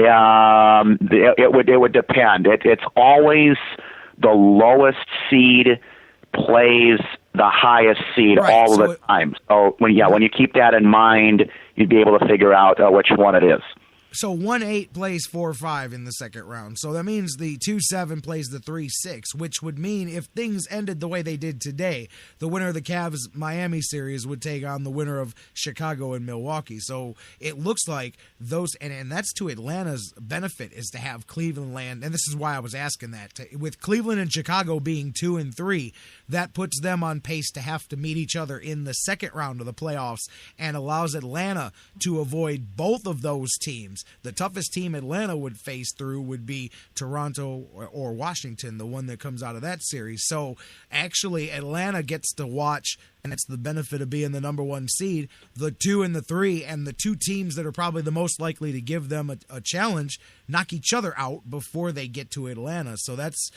It would depend. It's always the lowest seed plays the highest seed all the time. So when you keep that in mind, you'd be able to figure out which one it is. So 1-8 plays 4-5 in the second round. So that means the 2-7 plays the 3-6, which would mean if things ended the way they did today, the winner of the Cavs-Miami series would take on the winner of Chicago and Milwaukee. So it looks like those, and that's to Atlanta's benefit, is to have Cleveland land, and this is why I was asking that. With Cleveland and Chicago being 2-3, that puts them on pace to have to meet each other in the second round of the playoffs and allows Atlanta to avoid both of those teams. teams. The toughest team Atlanta would face through would be Toronto or Washington, the one that comes out of that series. So actually Atlanta gets to watch, and it's the benefit of being the number one seed, the 2 and the 3, and the two teams that are probably the most likely to give them a challenge knock each other out before they get to Atlanta. So that's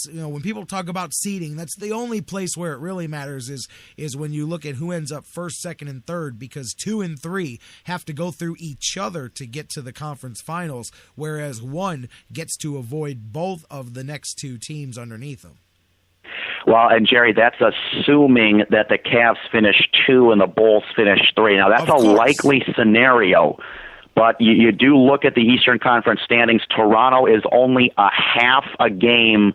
when people talk about seeding, that's the only place where it really matters is when you look at who ends up first, second, and third, because 2 and 3 have to go through each other to get to the conference finals, whereas 1 gets to avoid both of the next 2 teams underneath them. Well, and Jerry, that's assuming that the Cavs finish 2 and the Bulls finish 3. Now, that's a likely scenario, but you do look at the Eastern Conference standings. Toronto is only a half a game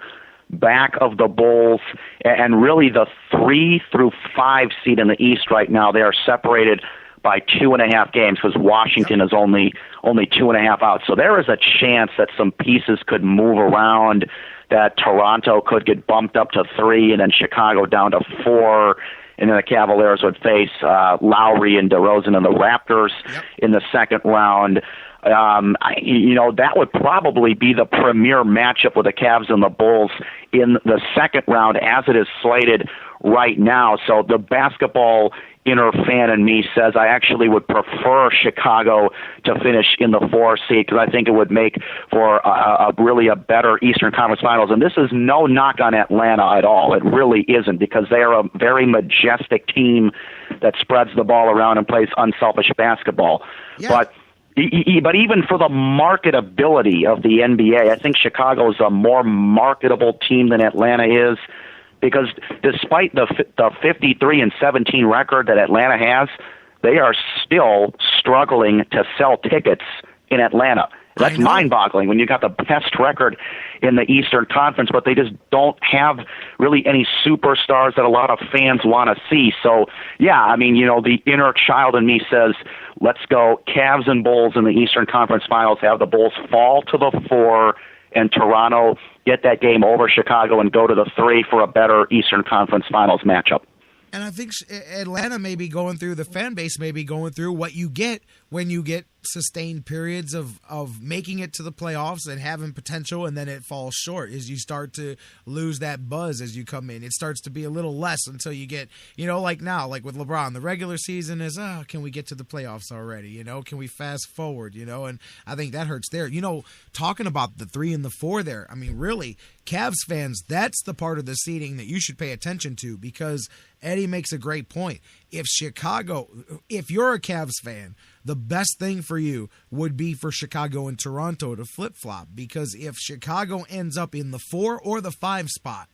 back of the Bulls, and really the 3 through 5 seed in the East right now, they are separated by 2.5 games because Washington is only 2.5 out. So there is a chance that some pieces could move around, that Toronto could get bumped up to 3 and then Chicago down to 4, and then the Cavaliers would face Lowry and DeRozan and the Raptors in the second round. That would probably be the premier matchup with the Cavs and the Bulls in the second round as it is slated right now. So the basketball inner fan in me says I actually would prefer Chicago to finish in the 4 seed because I think it would make for really a better Eastern Conference Finals. And this is no knock on Atlanta at all. It really isn't, because they are a very majestic team that spreads the ball around and plays unselfish basketball. Yeah. But even for the marketability of the NBA, I think Chicago is a more marketable team than Atlanta is, because despite the 53-17 record that Atlanta has, they are still struggling to sell tickets in Atlanta. That's mind-boggling when you got the best record in the Eastern Conference, but they just don't have really any superstars that a lot of fans want to see. So, yeah, the inner child in me says, let's go Cavs and Bulls in the Eastern Conference Finals, have the Bulls fall to the 4, and Toronto get that game over Chicago and go to the 3 for a better Eastern Conference Finals matchup. And I think Atlanta may be going through, the fan base may be going through what you get when you get sustained periods of making it to the playoffs and having potential, and then it falls short as you start to lose that buzz as you come in. It starts to be a little less until you get, like now, like with LeBron, the regular season is, can we get to the playoffs already? Can we fast forward? And I think that hurts there. Talking about the 3 and the 4 there, really, Cavs fans, that's the part of the seeding that you should pay attention to, because Eddie makes a great point. If you're a Cavs fan, the best thing for you would be for Chicago and Toronto to flip-flop, because if Chicago ends up in the 4 or the 5 spot,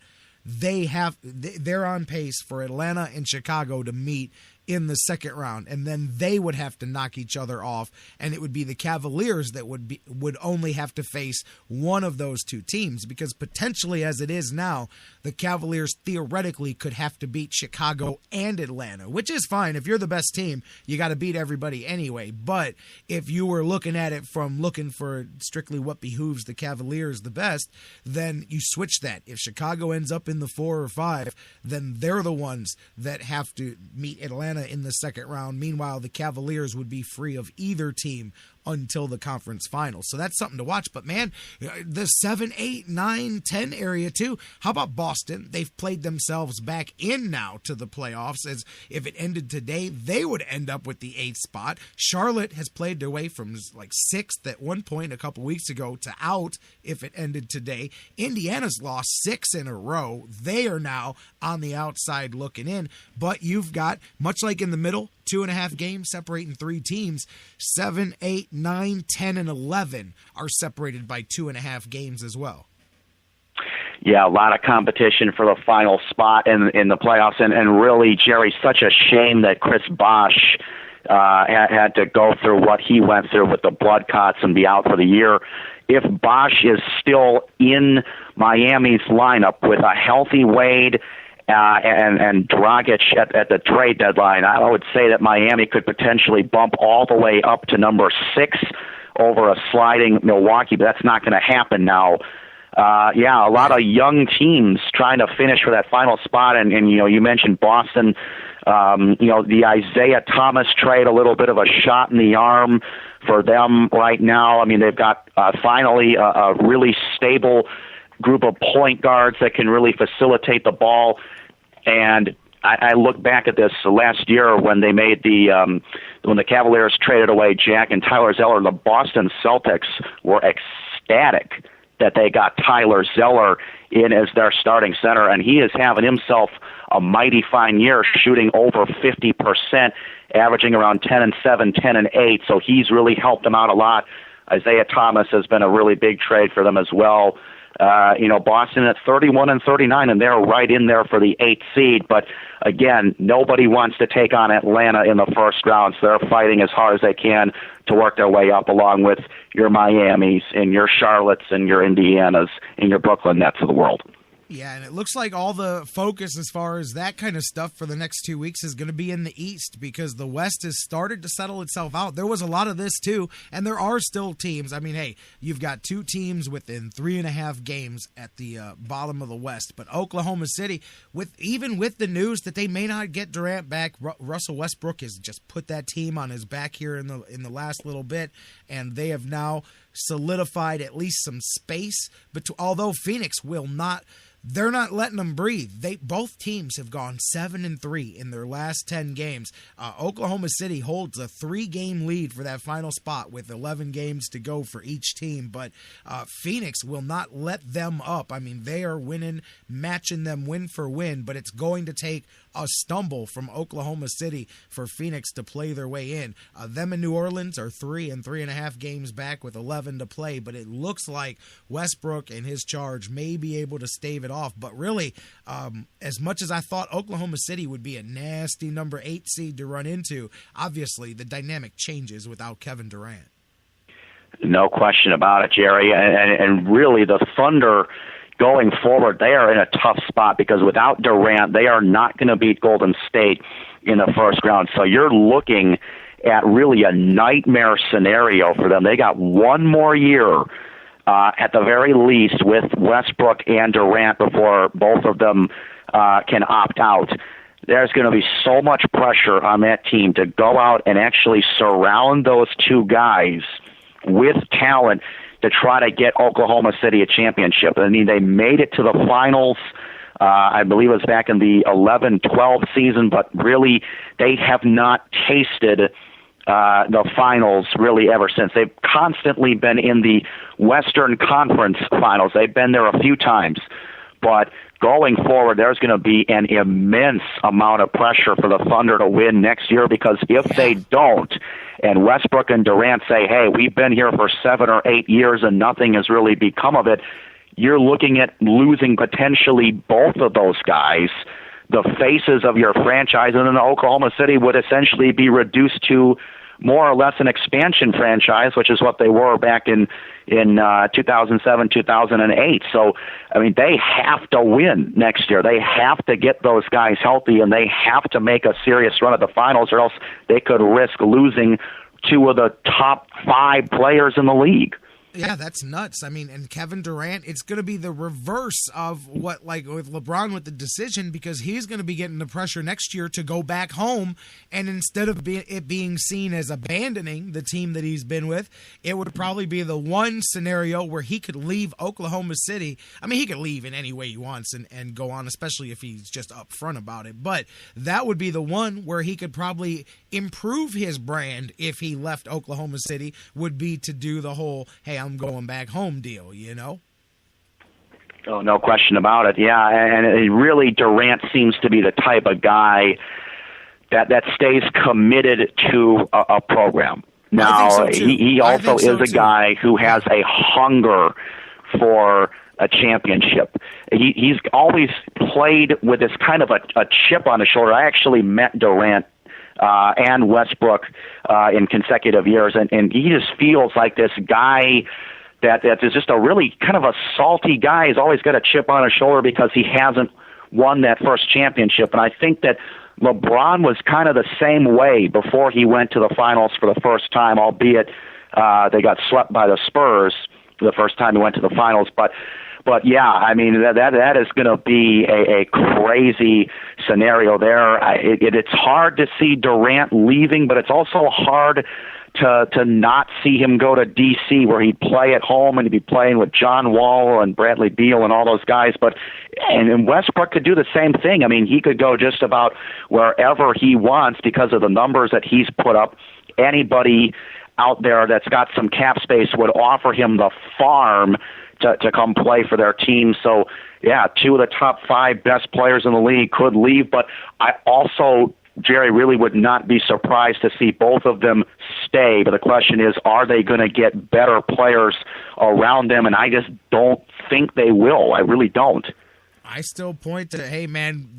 they're on pace for Atlanta and Chicago to meet in the second round, and then they would have to knock each other off, and it would be the Cavaliers that would only have to face one of those 2 teams, because potentially, as it is now, the Cavaliers theoretically could have to beat Chicago and Atlanta, which is fine. If you're the best team, you got to beat everybody anyway. But if you were looking at it from looking for strictly what behooves the Cavaliers the best, then you switch that. If Chicago ends up in the 4 or 5, then they're the ones that have to meet Atlanta in the second round. Meanwhile, the Cavaliers would be free of either team until the conference finals. So that's something to watch. But man, the 7, 8, 9, 10 area too. How about Boston? They've played themselves back in now to the playoffs, as if it ended today, they would end up with the 8th spot. Charlotte has played their way from like 6th at one point a couple weeks ago to out if it ended today. Indiana's lost 6 in a row. They are now on the outside looking in. But you've got, much like in the middle, 2.5 games separating 3 teams. 7, 8, 9, 10, and 11 are separated by 2.5 games as well. Yeah, a lot of competition for the final spot in the playoffs. And really, Jerry, such a shame that Chris Bosh had to go through what he went through with the blood clots and be out for the year. If Bosh is still in Miami's lineup with a healthy Wade and Dragic at the trade deadline, I would say that Miami could potentially bump all the way up to number 6 over a sliding Milwaukee, but that's not going to happen now. A lot of young teams trying to finish for that final spot, and you mentioned Boston The Isaiah Thomas trade, a little bit of a shot in the arm for them right now. I mean, they've got finally a really stable group of point guards that can really facilitate the ball. And I look back at this last year when they made when the Cavaliers traded away Jack and Tyler Zeller, the Boston Celtics were ecstatic that they got Tyler Zeller in as their starting center, and he is having himself a mighty fine year, shooting over 50%, averaging around 10-7, 10-8, so he's really helped them out a lot. Isaiah Thomas has been a really big trade for them as well. Boston at 31-39, and they're right in there for the 8th seed. But again, nobody wants to take on Atlanta in the first round, so they're fighting as hard as they can to work their way up, along with your Miamis and your Charlottes and your Indianas and your Brooklyn Nets of the world. Yeah, and it looks like all the focus as far as that kind of stuff for the next 2 weeks is going to be in the East, because the West has started to settle itself out. There was a lot of this too, and there are still teams. I mean, hey, you've got 2 teams within 3.5 games at the bottom of the West, but Oklahoma City, even with the news that they may not get Durant back, Russell Westbrook has just put that team on his back here in the last little bit, and they have now solidified at least some space. But although Phoenix will not, they're not letting them breathe. Both teams have gone 7-3 in their last 10 games. Oklahoma City holds a 3-game lead for that final spot with 11 games to go for each team. But Phoenix will not let them up. I mean, they are winning, matching them win for win, but it's going to take a stumble from Oklahoma City for Phoenix to play their way in. Them and New Orleans are 3 and 3.5 games back with 11 to play, but it looks like Westbrook and his charge may be able to stave it off. But really, as much as I thought Oklahoma City would be a nasty number 8 seed to run into, obviously the dynamic changes without Kevin Durant. No question about it, Jerry. And really, the Thunder going forward, they are in a tough spot because without Durant, they are not going to beat Golden State in the first round. So you're looking at really a nightmare scenario for them. They got one more year at the very least with Westbrook and Durant before both of them can opt out. There's going to be so much pressure on that team to go out and actually surround those two guys with talent to try to get Oklahoma City a championship. I mean, they made it to the finals, I believe it was back in the 11-12 season, but really they have not tasted the finals really ever since. They've constantly been in the Western Conference finals. They've been there a few times, but going forward, there's going to be an immense amount of pressure for the Thunder to win next year, because if they don't, and Westbrook and Durant say, hey, we've been here for 7 or 8 years and nothing has really become of it, you're looking at losing potentially both of those guys, the faces of your franchise, and then Oklahoma City would essentially be reduced to more or less an expansion franchise, which is what they were back in 2007, 2008. So, I mean, they have to win next year. They have to get those guys healthy, and they have to make a serious run at the finals, or else they could risk losing 2 of the top 5 players in the league. Yeah, that's nuts. I mean, and Kevin Durant, it's going to be the reverse of what, like with LeBron with the decision, because he's going to be getting the pressure next year to go back home, and instead of it being seen as abandoning the team that he's been with, it would probably be the one scenario where he could leave Oklahoma City. I mean, he could leave in any way he wants and go on, especially if he's just upfront about it, but that would be the one where he could probably improve his brand if he left Oklahoma City, would be to do the whole, hey, I'm going back home deal, you know? Oh, no question about it. Yeah, and really Durant seems to be the type of guy that stays committed to a program. Now, so he also is a guy who has a hunger for a championship. He's always played with this kind of a chip on his shoulder. I actually met Durant and Westbrook in consecutive years, and he just feels like this guy that is just a really kind of a salty guy. He's always got a chip on his shoulder because he hasn't won that first championship. And I think that LeBron was kind of the same way before he went to the finals for the first time, albeit they got swept by the Spurs the first time he went to the finals. But But yeah, I mean that is going to be a crazy scenario there. It's hard to see Durant leaving, but it's also hard to not see him go to D.C. where he'd play at home and he'd be playing with John Wall and Bradley Beal and all those guys. And Westbrook could do the same thing. I mean, he could go just about wherever he wants because of the numbers that he's put up. Anybody out there that's got some cap space would offer him the farm to come play for their team. So, yeah, 2 of the top 5 best players in the league could leave. But I also, Jerry, really would not be surprised to see both of them stay. But the question is, are they going to get better players around them? And I just don't think they will. I really don't. I still point to, hey, man,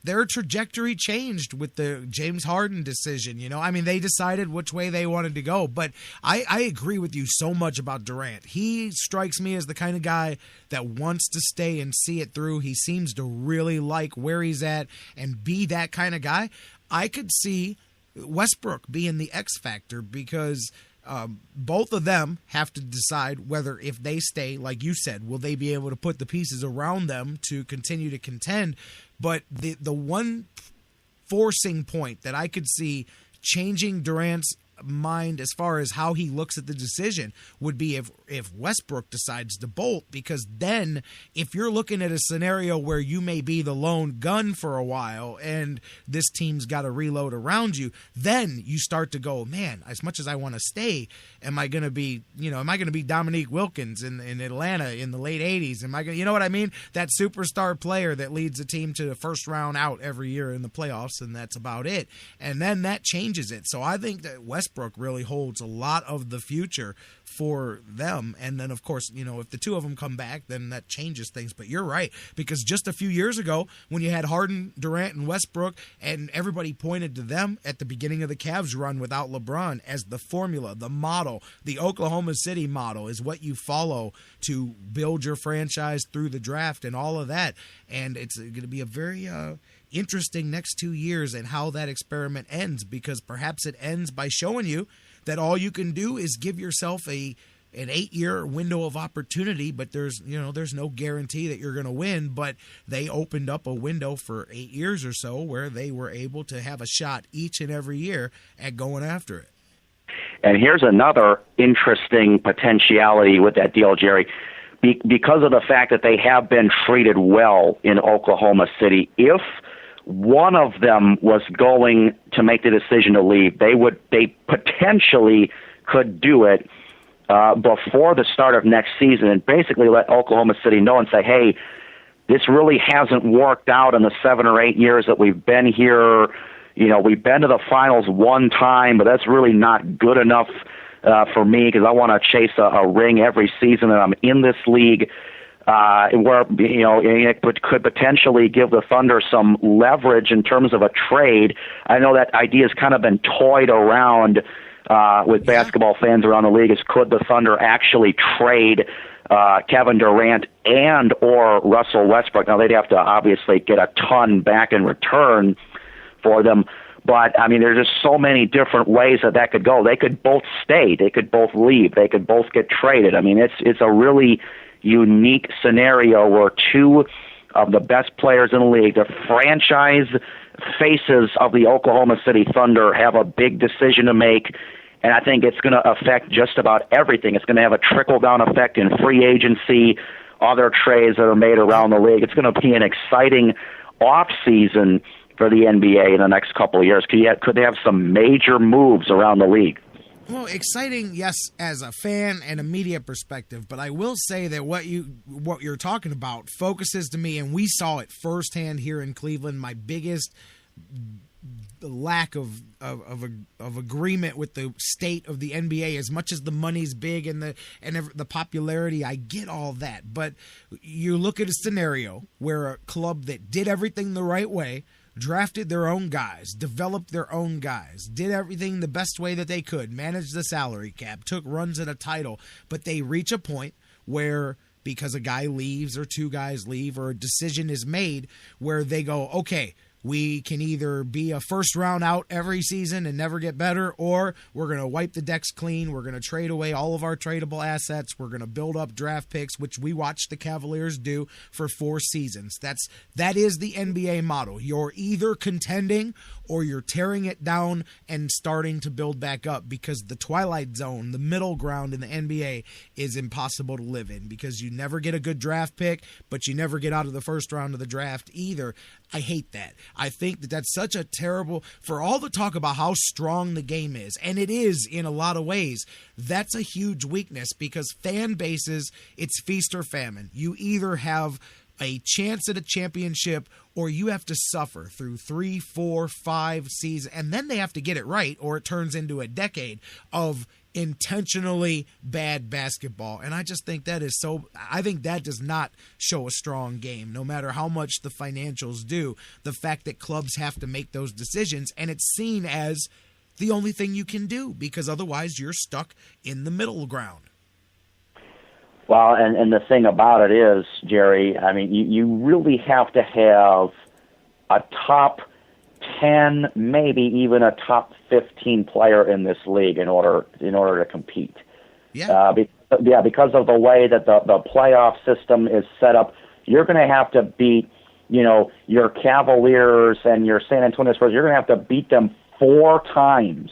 their trajectory changed with the James Harden decision. You know, I mean, they decided which way they wanted to go. But I agree with you so much about Durant. He strikes me as the kind of guy that wants to stay and see it through. He seems to really like where he's at and be that kind of guy. I could see Westbrook being the X factor because both of them have to decide whether, if they stay, like you said, will they be able to put the pieces around them to continue to contend. But the one forcing point that I could see changing Durant's mind as far as how he looks at the decision would be if Westbrook decides to bolt, because then if you're looking at a scenario where you may be the lone gun for a while and this team's got to reload around you, then you start to go, man, as much as I want to stay, am I going to be Dominique Wilkins in Atlanta in the late 80s? Am I going to, you know what I mean? That superstar player that leads a team to the first round out every year in the playoffs, and that's about it. And then that changes it. So I think that Westbrook really holds a lot of the future for them. And then, of course, you know, if the two of them come back, then that changes things. But you're right, because just a few years ago, when you had Harden, Durant, and Westbrook, and everybody pointed to them at the beginning of the Cavs run without LeBron as the formula, the model, the Oklahoma City model is what you follow to build your franchise through the draft and all of that. And it's going to be a very interesting next 2 years and how that experiment ends, because perhaps it ends by showing you that all you can do is give yourself an 8-year window of opportunity, but there's no guarantee that you're going to win. But they opened up a window for 8 years or so where they were able to have a shot each and every year at going after it. And here's another interesting potentiality with that deal, Jerry. Because of the fact that they have been treated well in Oklahoma City, if one of them was going to make the decision to leave, they potentially could do it before the start of next season and basically let Oklahoma City know and say, hey, this really hasn't worked out in the 7 or 8 years that we've been here. You know, we've been to the finals one time, but that's really not good enough for me, because I want to chase a ring every season that I'm in this league. Where, you know, it could potentially give the Thunder some leverage in terms of a trade. I know that idea has kind of been toyed around with basketball fans around the league, is could the Thunder actually trade Kevin Durant and or Russell Westbrook? Now, they'd have to obviously get a ton back in return for them. But, I mean, there's just so many different ways that could go. They could both stay. They could both leave. They could both get traded. I mean, it's a really unique scenario where 2 of the best players in the league, the franchise faces of the Oklahoma City Thunder, have a big decision to make. And I think it's going to affect just about everything. It's going to have a trickle-down effect in free agency, other trades that are made around the league. It's going to be an exciting off-season for the NBA in the next couple of years. Could they have some major moves around the league? Well, exciting, yes, as a fan and a media perspective, but I will say that what you're talking about focuses to me, and we saw it firsthand here in Cleveland. My biggest lack of agreement with the state of the NBA, as much as the money's big and the popularity, I get all that. But you look at a scenario where a club that did everything the right way, drafted their own guys, developed their own guys, did everything the best way that they could, managed the salary cap, took runs at a title, but they reach a point where, because a guy leaves or 2 guys leave or a decision is made where they go, okay, We can either be a first round out every season and never get better, or we're going to wipe the decks clean. We're going to trade away all of our tradable assets. We're going to build up draft picks, which we watched the Cavaliers do for 4 seasons. That is the NBA model. You're either contending or you're tearing it down and starting to build back up, because the twilight zone, the middle ground in the NBA, is impossible to live in, because you never get a good draft pick, but you never get out of the first round of the draft either. I hate that. I think that that's such a terrible, for all the talk about how strong the game is, and it is in a lot of ways, that's a huge weakness, because fan bases, it's feast or famine. You either have a chance at a championship or you have to suffer through 3, 4, 5 seasons, and then they have to get it right, or it turns into a decade of intentionally bad basketball. And I just think that is I think that does not show a strong game, no matter how much the financials do. The fact that clubs have to make those decisions, and it's seen as the only thing you can do, because otherwise you're stuck in the middle ground. Well, and the thing about it is, Jerry, I mean, you really have to have a top 10, maybe even a top 15 player in this league in order to compete. Yeah. Because of the way that the playoff system is set up, you're going to have to beat, your Cavaliers and your San Antonio Spurs. You're going to have to beat them 4 times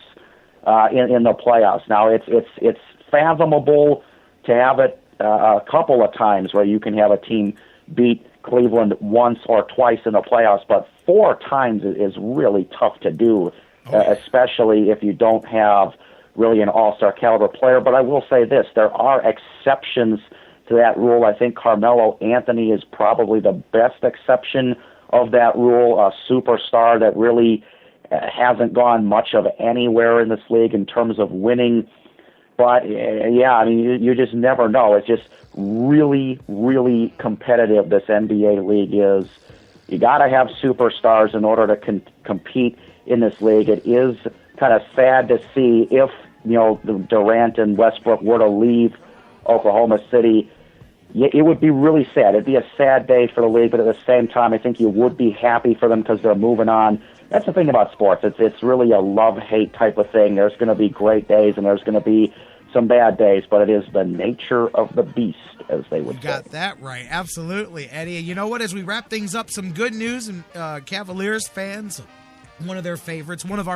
in the playoffs. Now, it's fathomable to have it a couple of times where you can have a team beat Cleveland once or twice in the playoffs, but 4 times is really tough to do, especially if you don't have really an all-star caliber player. But I will say this, there are exceptions to that rule. I think Carmelo Anthony is probably the best exception of that rule, a superstar that really hasn't gone much of anywhere in this league in terms of winning. But, yeah, I mean, you just never know. It's just really, really competitive, this NBA league is. You got to have superstars in order to compete in this league. It is kind of sad to see if, Durant and Westbrook were to leave Oklahoma City. It would be really sad. It'd be a sad day for the league, but at the same time, I think you would be happy for them because they're moving on. That's the thing about sports. It's really a love-hate type of thing. There's going to be great days and there's going to be some bad days, but it is the nature of the beast, as they would say. You got that right. Absolutely, Eddie. You know what? As we wrap things up, some good news, and Cavaliers fans, one of our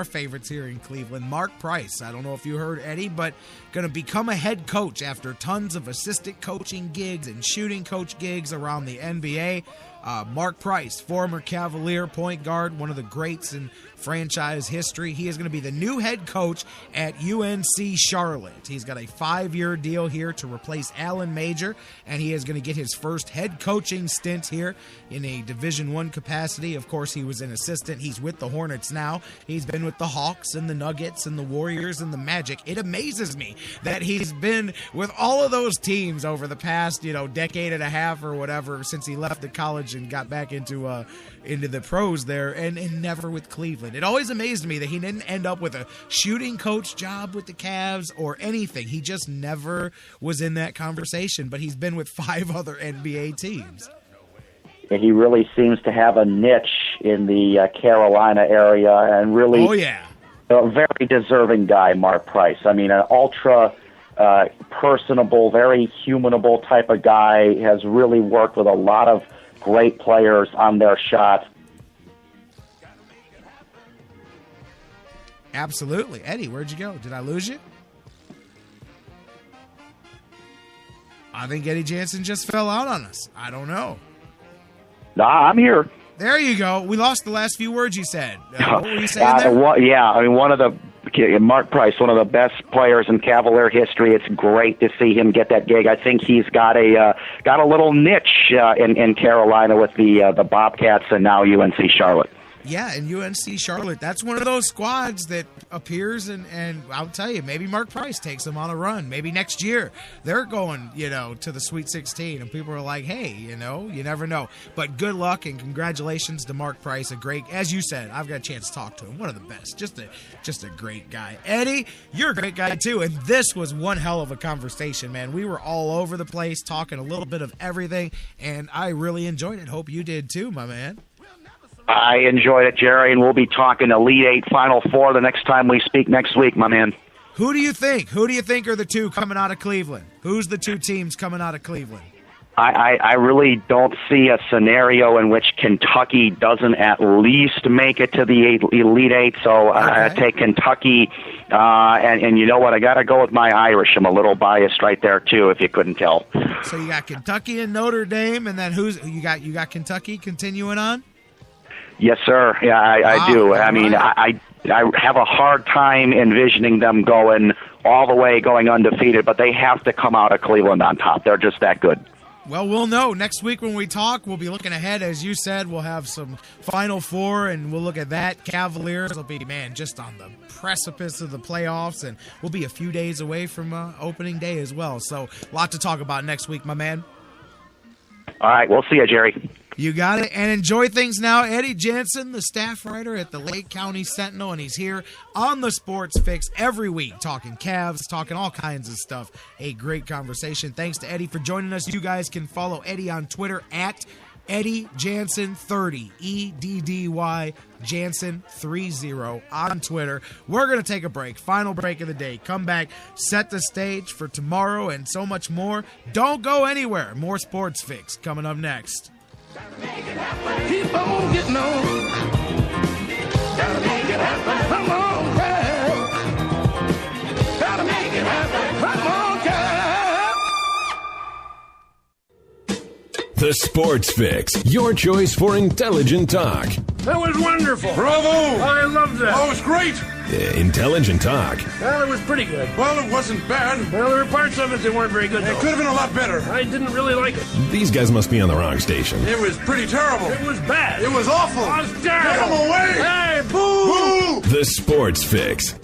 favorites here in Cleveland, Mark Price. I don't know if you heard, Eddie, but going to become a head coach after tons of assistant coaching gigs and shooting coach gigs around the NBA. Mark Price, former Cavalier point guard, one of the greats in franchise history. He is going to be the new head coach at UNC Charlotte. He's got a 5-year deal here to replace Alan Major, and he is going to get his first head coaching stint here in a Division I capacity. Of course, he was an assistant. He's with the Hornets now. He's been with the Hawks and the Nuggets and the Warriors and the Magic. It amazes me that he's been with all of those teams over the past, decade and a half or whatever since he left the college and got back into the pros there, and never with Cleveland. It always amazed me that he didn't end up with a shooting coach job with the Cavs or anything. He just never was in that conversation, but he's been with 5 other NBA teams. He really seems to have a niche in the Carolina area, and really a very deserving guy, Mark Price. I mean, an ultra personable, very humanable type of guy, has really worked with a lot of great players on their shot. Absolutely. Eddie, where'd you go? Did I lose you? I think Eddy Jansen just fell out on us. I don't know. Nah, I'm here. There you go. We lost the last few words you said. What were you saying there? Mark Price, one of the best players in Cavalier history. It's great to see him get that gig. I think he's got a little niche in Carolina with the Bobcats and now UNC Charlotte. Yeah, and UNC Charlotte, that's one of those squads that appears, and I'll tell you, maybe Mark Price takes them on a run. Maybe next year they're going, to the Sweet 16, and people are like, hey, you never know. But good luck and congratulations to Mark Price, a great, as you said, I've got a chance to talk to him, one of the best, just a great guy. Eddie, you're a great guy too, and this was one hell of a conversation, man. We were all over the place talking a little bit of everything, and I really enjoyed it. Hope you did too, my man. I enjoyed it, Jerry, and we'll be talking Elite Eight, Final Four the next time we speak next week, my man. Who do you think? Who do you think are the two coming out of Cleveland? Who's the two teams coming out of Cleveland? I really don't see a scenario in which Kentucky doesn't at least make it to the Elite Eight, so I take Kentucky, and you know what, I got to go with my Irish. I'm a little biased right there, too, if you couldn't tell. So you got Kentucky and Notre Dame, and then you got Kentucky continuing on? Yes, sir. Yeah, I do. I mean, I have a hard time envisioning them going all the way, going undefeated, but they have to come out of Cleveland on top. They're just that good. Well, we'll know. Next week when we talk, we'll be looking ahead. As you said, we'll have some Final Four, and we'll look at that. Cavaliers will be, just on the precipice of the playoffs, and we'll be a few days away from opening day as well. So a lot to talk about next week, my man. All right, we'll see you, Jerry. You got it. And enjoy things now. Eddy Jansen, the staff writer at the Lake Cty Sentinel, and he's here on the Sports Fix every week talking Cavs, talking all kinds of stuff. A great conversation. Thanks to Eddy for joining us. You guys can follow Eddy on Twitter at Eddy Jansen 30, EDDY Jansen 30 on Twitter. We're going to take a break. Final break of the day. Come back, set the stage for tomorrow and so much more. Don't go anywhere. More Sports Fix coming up next. Keep on getting on. Gotta make it happen. Come on, Cavs. Gotta make it happen. Come on, Cavs. The Sports Fix, your choice for intelligent talk. That was wonderful. Bravo! I loved that. Oh, it was great. Intelligent talk. Well, it was pretty good. Well, it wasn't bad. Well, there were parts of it that weren't very good, though. It could have been a lot better. I didn't really like it. These guys must be on the wrong station. It was pretty terrible. It was bad. It was awful. It was terrible. Get him away! Hey, boo! Boo! The Sports Fix.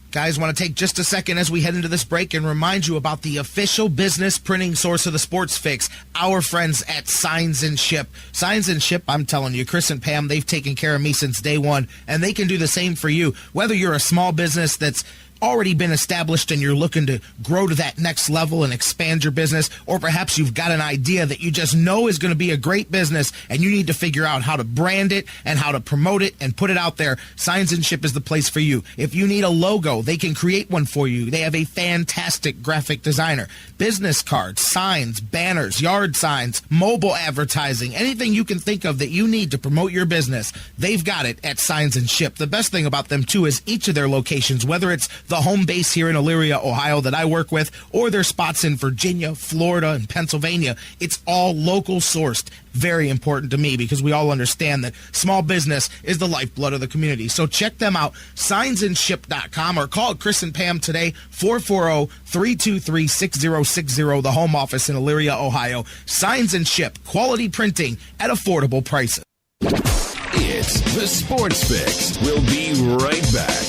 Guys, want to take just a second as we head into this break and remind you about the official business printing source of the Sports Fix, our friends at Signs and Ship. Signs and Ship, I'm telling you, Chris and Pam, they've taken care of me since day one, and they can do the same for you. Whether you're a small business that's already been established and you're looking to grow to that next level and expand your business, or perhaps you've got an idea that you just know is going to be a great business and you need to figure out how to brand it and how to promote it and put it out there, Signs and Ship is the place for you. If you need a logo, they can create one for you. They have a fantastic graphic designer. Business cards, signs, banners, yard signs, mobile advertising, anything you can think of that you need to promote your business, they've got it at Signs and Ship. The best thing about them, too, is each of their locations, whether it's the home base here in Elyria, Ohio that I work with, or their spots in Virginia, Florida, and Pennsylvania, it's all local sourced. Very important to me because we all understand that small business is the lifeblood of the community. So check them out, signsandship.com, or call Chris and Pam today, 440-323-6060, the home office in Elyria, Ohio. Signs and Ship, quality printing at affordable prices. It's the Sports Fix. We'll be right back.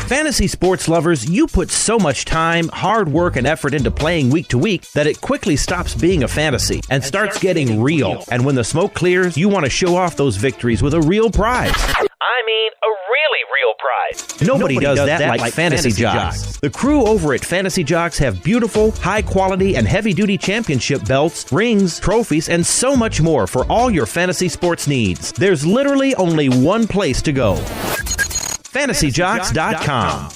Fantasy sports lovers, you put so much time, hard work, and effort into playing week to week that it quickly stops being a fantasy and starts getting real. And when the smoke clears, you want to show off those victories with a real prize. I mean, a really real prize. Nobody does that like Fantasy Jocks. The crew over at Fantasy Jocks have beautiful, high-quality, and heavy-duty championship belts, rings, trophies, and so much more for all your fantasy sports needs. There's literally only one place to go. FantasyJocks.com.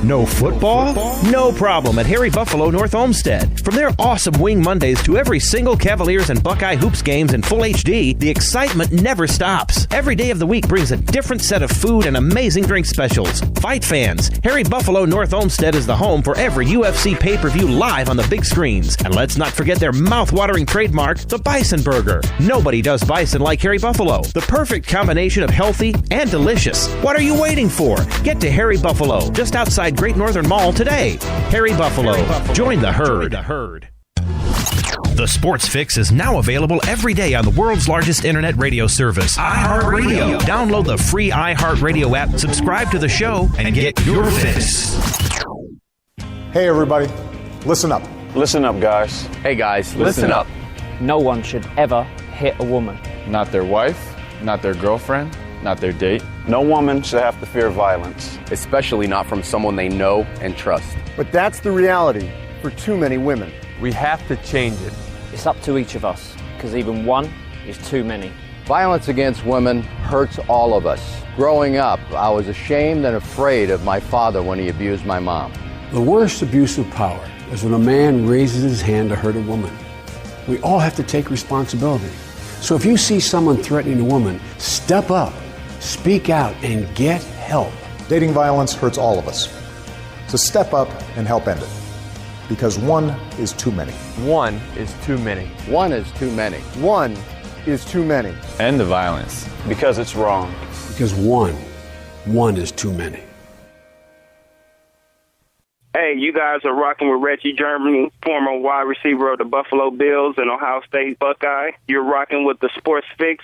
No football? No problem at Harry Buffalo North Olmsted. From their awesome Wing Mondays to every single Cavaliers and Buckeye Hoops games in full HD, the excitement never stops. Every day of the week brings a different set of food and amazing drink specials. Fight fans, Harry Buffalo North Olmsted is the home for every UFC pay-per-view live on the big screens. And let's not forget their mouth-watering trademark, the Bison Burger. Nobody does bison like Harry Buffalo. The perfect combination of healthy and delicious. What are you waiting for? Get to Harry Buffalo, just outside Great Northern Mall today. Harry Buffalo. Join the herd. The Sports Fix is now available every day on the world's largest internet radio service, iHeartRadio. Download the free iHeartRadio app, subscribe to the show, and get your fix. Hey, everybody. Listen up. Listen up, guys. Hey, guys. Listen up. No one should ever hit a woman. Not their wife, not their girlfriend, not their date. No woman should have to fear violence. Especially not from someone they know and trust. But that's the reality for too many women. We have to change it. It's up to each of us, because even one is too many. Violence against women hurts all of us. Growing up, I was ashamed and afraid of my father when he abused my mom. The worst abuse of power is when a man raises his hand to hurt a woman. We all have to take responsibility. So if you see someone threatening a woman, step up, speak out, and get help. Dating violence hurts all of us. So step up and help end it. Because one is too many. One is too many. One is too many. One is too many. End the violence. Because it's wrong. Because one is too many. Hey, you guys are rocking with Reggie Germany, former wide receiver of the Buffalo Bills and Ohio State Buckeye. You're rocking with the Sports Fix.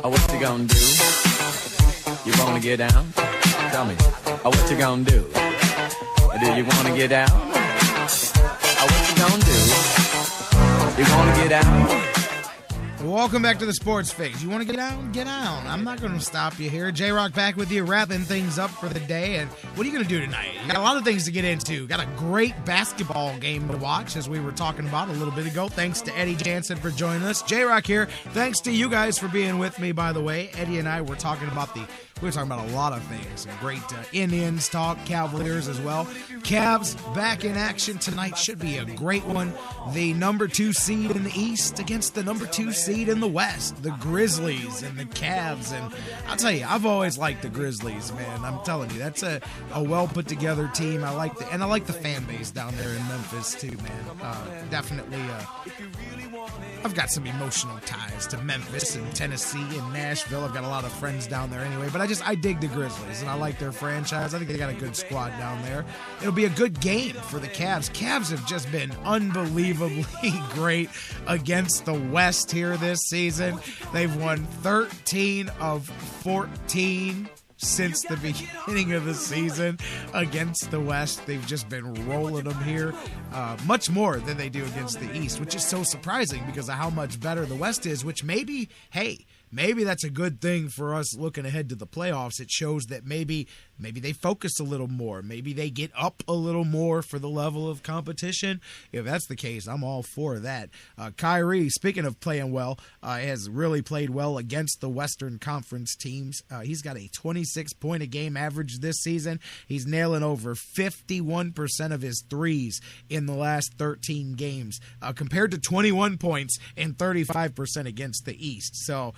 Oh, what you gonna do? You wanna get down? Tell me. Oh, what you gonna do? Do you wanna get down? Oh, what you gonna do? You wanna get down? Welcome back to the Sports Fix. You want to get down? Get down. I'm not going to stop you here. J-Rocc back with you, wrapping things up for the day. And what are you going to do tonight? You got a lot of things to get into. Got a great basketball game to watch, as we were talking about a little bit ago. Thanks to Eddy Jansen for joining us. J-Rocc here. Thanks to you guys for being with me, by the way. Eddie and I were talking about a lot of things. Some great Indians talk, Cavaliers as well. Cavs back in action tonight. Should be a great one. The number 2 seed in the East against the number 2 seed in the West. The Grizzlies and the Cavs. And I'll tell you, I've always liked the Grizzlies, man. I'm telling you, that's a well put together team. I like the fan base down there in Memphis too, man. Definitely. I've got some emotional ties to Memphis and Tennessee and Nashville. I've got a lot of friends down there anyway, but I dig the Grizzlies, and I like their franchise. I think they got a good squad down there. It'll be a good game for the Cavs. Cavs have just been unbelievably great against the West here this season. They've won 13 of 14 since the beginning of the season against the West. They've just been rolling them here, much more than they do against the East, which is so surprising because of how much better the West is, which maybe that's a good thing for us looking ahead to the playoffs. It shows that maybe they focus a little more. Maybe they get up a little more for the level of competition. If that's the case, I'm all for that. Kyrie, speaking of playing well, has really played well against the Western Conference teams. He's got a 26-point-a-game average this season. He's nailing over 51% of his threes in the last 13 games, compared to 21 points and 35% against the East. So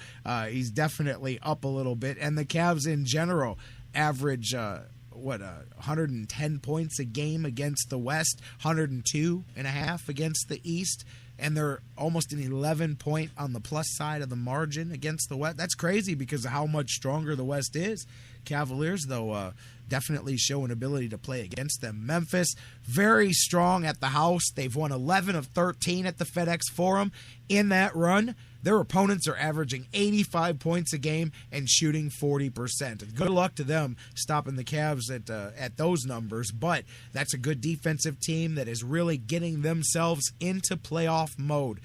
he's definitely up a little bit. And the Cavs in general average 110 points a game against the West, 102.5 against the East, and they're almost an 11-point on the plus side of the margin against the West. That's crazy because of how much stronger the West is. Cavaliers, though, definitely show an ability to play against them. Memphis, very strong at the house. They've won 11 of 13 at the FedEx Forum. In that run, their opponents are averaging 85 points a game and shooting 40%. Good luck to them stopping the Cavs at those numbers, but that's a good defensive team that is really getting themselves into playoff mode.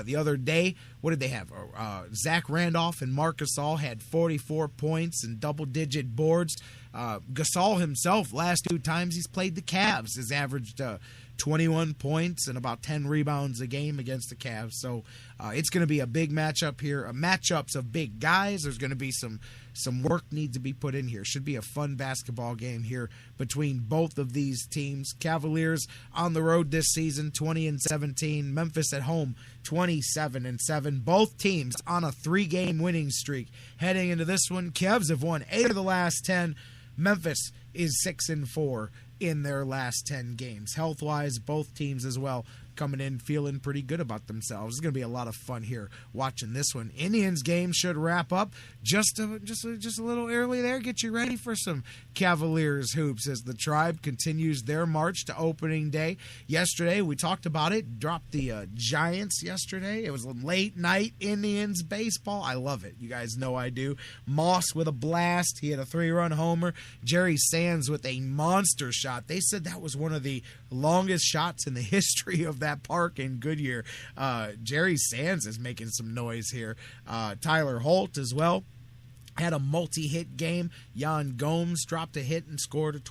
The other day, what did they have? Zach Randolph and Marc Gasol had 44 points and double-digit boards. Gasol himself, last 2 times he's played the Cavs, has averaged 21 points and about 10 rebounds a game against the Cavs. So it's going to be a big matchup here. Matchups of big guys. There's going to be some work needs to be put in here. Should be a fun basketball game here between both of these teams. Cavaliers on the road this season, 20-17. Memphis at home, 27-7. Both teams on a 3-game winning streak. Heading into this one, Cavs have won 8 of the last 10. Memphis is 6-4 in their last 10 games. Health-wise, both teams as well coming in feeling pretty good about themselves. It's going to be a lot of fun here watching this one. Indians game should wrap up just a little early there. Get you ready for some Cavaliers hoops as the Tribe continues their march to opening day. Yesterday, we talked about it, dropped the Giants yesterday. It was a late night Indians baseball. I love it. You guys know I do. Moss with a blast. He had a 3-run homer. Jerry Sands with a monster shot. They said that was one of the longest shots in the history of that park in Goodyear. Jerry Sands is making some noise here. Tyler Holt as well. had a multi-hit game. Jan Gomes dropped a hit and scored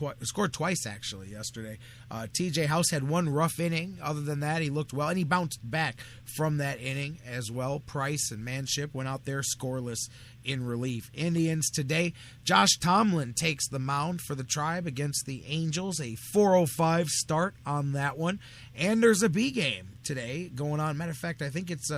twice, actually, yesterday. TJ House had one rough inning. Other than that, he looked well, and he bounced back from that inning as well. Price and Manship went out there scoreless in relief. Indians today, Josh Tomlin takes the mound for the Tribe against the Angels. A 4:05 start on that one. And there's a B game today going on. Matter of fact, I think it's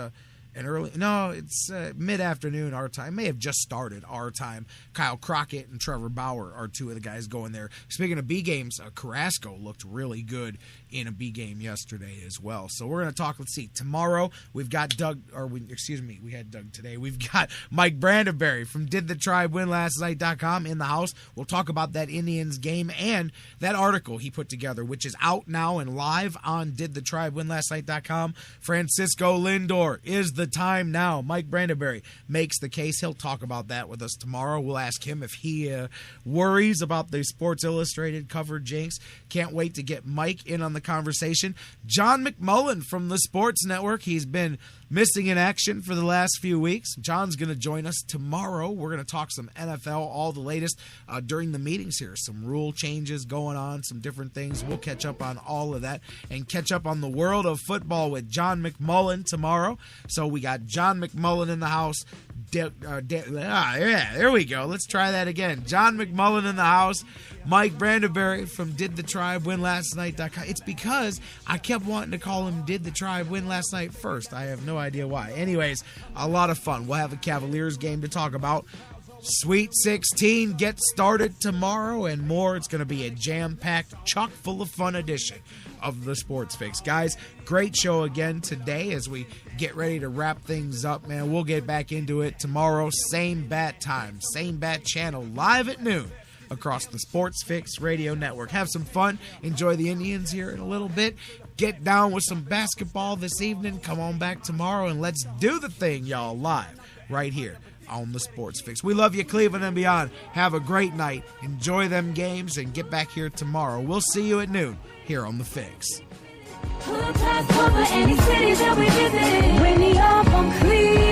it's mid-afternoon our time. May have just started our time. Kyle Crockett and Trevor Bauer are two of the guys going there. Speaking of B games, Carrasco looked really good in a B game yesterday as well. So we're going to talk, let's see, tomorrow we've got we had Doug today. We've got Mike Brandenberry from DidTheTribeWinLastNight.com in the house. We'll talk about that Indians game and that article he put together, which is out now and live on DidTheTribeWinLastNight.com. Francisco Lindor is the time now. Mike Brandenberry makes the case. He'll talk about that with us tomorrow. We'll ask him if he worries about the Sports Illustrated cover jinx. Can't wait to get Mike in on the conversation. John McMullen from the Sports Network. He's been missing in action for the last few weeks. John's going to join us tomorrow. We're going to talk some NFL, all the latest during the meetings here. Some rule changes going on, some different things. We'll catch up on all of that and catch up on the world of football with John McMullen tomorrow. So we got John McMullen in the house. There we go. Let's try that again. John McMullen in the house. Mike Brandenberry from DidTheTribeWinLastNight.com. It's because I kept wanting to call him Did the Tribe Win Last Night first. I have no idea why. Anyways, a lot of fun. We'll have a Cavaliers game to talk about. Sweet 16 gets started tomorrow and more. It's going to be a jam-packed, chock-full of fun edition of the Sports Fix. Guys, great show again today as we get ready to wrap things up, man. We'll get back into it tomorrow. Same bat time, same bat channel, live at noon across the Sports Fix Radio Network. Have some fun. Enjoy the Indians here in a little bit. Get down with some basketball this evening. Come on back tomorrow and let's do the thing, y'all, live right here on the Sports Fix. We love you, Cleveland and beyond. Have a great night. Enjoy them games and get back here tomorrow. We'll see you at noon here on the Fix. We'll pass over any city that we visit. When the up on Cleveland.